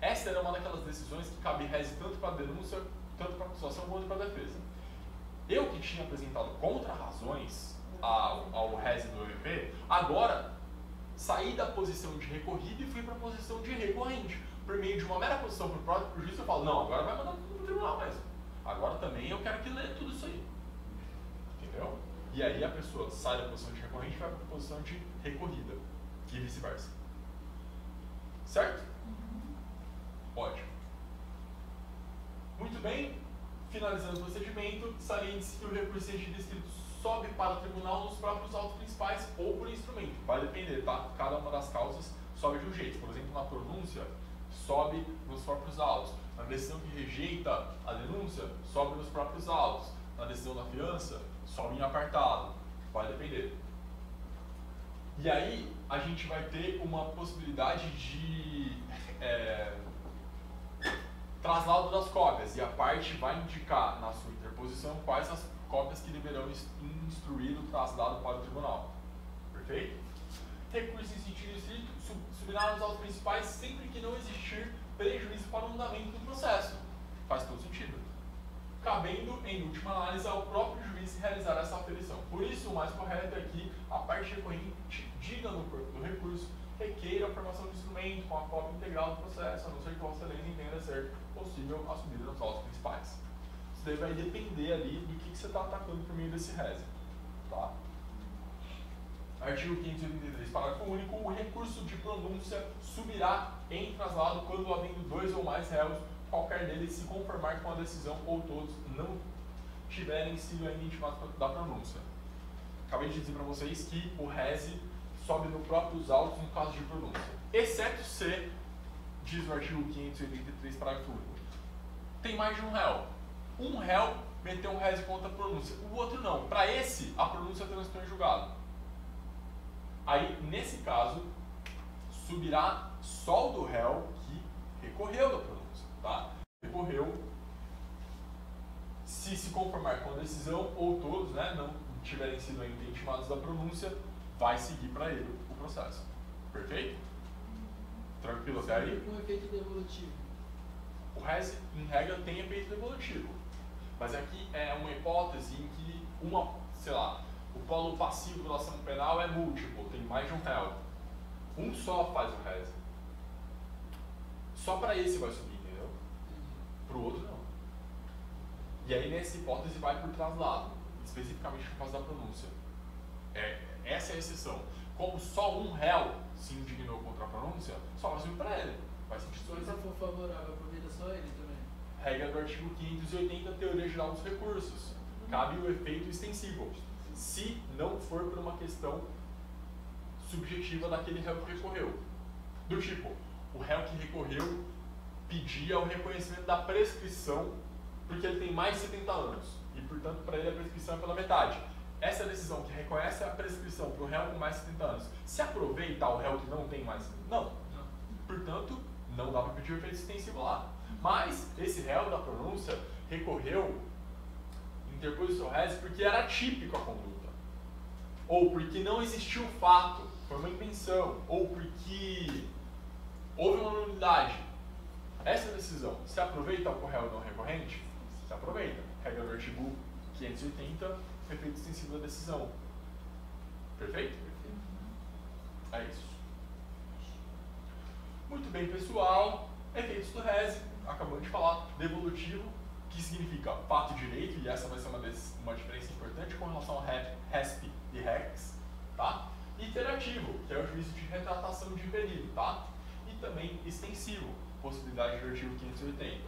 Essa era uma daquelas decisões que cabe reze tanto para a denúncia, tanto para a acusação quanto para a defesa. Eu que tinha apresentado contrarrazões ao reze do MP, agora saí da posição de recorrido e fui para a posição de recorrente. Por meio de uma mera posição para o próprio juiz, eu falo, não, agora vai mandar tudo para o tribunal mesmo. Agora também eu quero que leia tudo isso aí. Entendeu? E aí a pessoa sai da posição de recorrente e vai para a posição de recorrida. E vice-versa. Certo? Ótimo. Muito bem. Finalizando o procedimento, saliente-se que o recurso seja descrito sobe para o tribunal nos próprios autos principais ou por instrumento. Vai depender, tá? Cada uma das causas sobe de um jeito. Por exemplo, na pronúncia, sobe nos próprios autos. Na decisão que rejeita a denúncia, sobe nos próprios autos. Na decisão da fiança, sobe em apartado. Vai depender. E aí, a gente vai ter uma possibilidade de traslado das cópias. E a parte vai indicar na sua interposição quais as cópias que deverão instruir o traslado para o tribunal. Perfeito? Recurso em sentido estrito subirá nos autos principais sempre que não existir prejuízo para o andamento do processo. Faz todo sentido. Cabendo, em última análise, ao próprio juiz realizar essa aferição. Por isso, o mais correto é que a parte recorrente diga no corpo do recurso requeira a formação do instrumento com a cópia integral do processo, a não ser que Vossa Excelência entenda ser possível a subida nos autos principais. Isso daí vai depender ali do que você está atacando por meio desse reze. Tá? Artigo 583, parágrafo único, o recurso de pronúncia subirá em traslado quando havendo dois ou mais réus, qualquer deles se conformar com a decisão ou todos não tiverem sido ainda intimados da pronúncia. Acabei de dizer para vocês que o reze sobe nos próprios autos no caso de pronúncia, exceto se, diz o artigo 583, parágrafo único, tem mais de um réu. Um réu meteu um reze contra a pronúncia, o outro não. Para esse, a pronúncia transitou em julgado. Aí, nesse caso, subirá só o do réu que recorreu da pronúncia. Tá? Recorreu, se conformar com a decisão, ou todos, né, não tiverem sido ainda intimados da pronúncia, vai seguir para ele o processo. Perfeito? Tranquilo até aí? Com efeito devolutivo. O reze, em regra, tem efeito devolutivo. Mas aqui é uma hipótese em que o polo passivo da ação penal é múltiplo, tem mais de um réu. Um só faz o reze. Só para esse vai subir, entendeu? Para o outro não. E aí nessa hipótese vai por traslado, especificamente por causa da pronúncia. Essa é a exceção. Como só um réu se indignou contra a pronúncia, só vai subir para ele. Faz sentido. Se for favorável, aproveita só ele também. Regra do artigo 580, teoria geral dos recursos. Cabe o efeito extensivo, se não for por uma questão subjetiva daquele réu que recorreu. Do tipo, o réu que recorreu pedia o reconhecimento da prescrição porque ele tem mais de 70 anos e, portanto, para ele a prescrição é pela metade. Essa decisão que reconhece a prescrição para o réu com mais de 70 anos, se aproveita o réu que não tem mais? Não. Portanto, não dá para pedir o efeito extensivo lá. Mas esse réu da pronúncia recorreu, interpôs o seu reze porque era atípico a conduta, ou porque não existiu o fato, foi uma invenção, ou porque houve uma nulidade. Essa decisão se aproveita ao réu não recorrente? Se aproveita. Regra do artigo 580, efeito extensivo da decisão. Perfeito? É isso. Muito bem, pessoal. Efeitos do reze, acabamos de falar. Devolutivo, que significa fato direito, e essa vai ser uma diferença importante com relação ao resp e rex, tá? Iterativo, que é o juízo de retratação de perigo, tá? E também extensivo, possibilidade do artigo 580.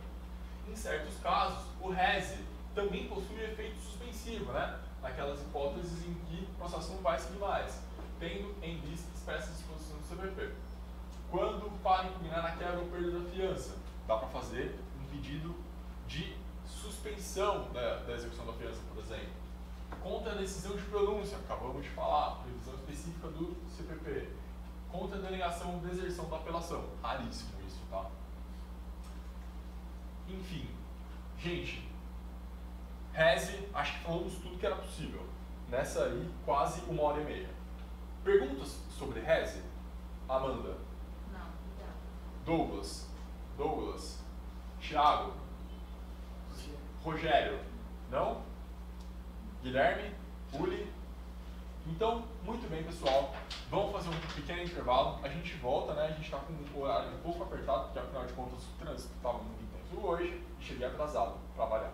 Em certos casos, o reze também possui efeito suspensivo, né? Naquelas hipóteses em que o processo não vai seguir mais, tendo em vista expressas disposições do CPP. Quando para impugnar a quebra ou perda da fiança, dá para fazer um pedido de suspensão da execução da fiança, por exemplo. Contra a decisão de pronúncia, acabamos de falar, previsão específica do CPP. Contra a denegação ou deserção da apelação, raríssimo isso, tá? Enfim, gente, reze, acho que falamos tudo que era possível. Nessa aí, quase 1h30. Perguntas sobre reze? Amanda? Não, obrigada. Douglas? Thiago? Rogério? Não? Guilherme? Uli? Então, muito bem, pessoal. Vamos fazer um pequeno intervalo. A gente volta, né? A gente está com um horário um pouco apertado, porque afinal de contas o trânsito estava muito intenso hoje e cheguei atrasado para trabalhar.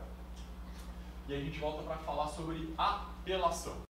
E a gente volta para falar sobre apelação.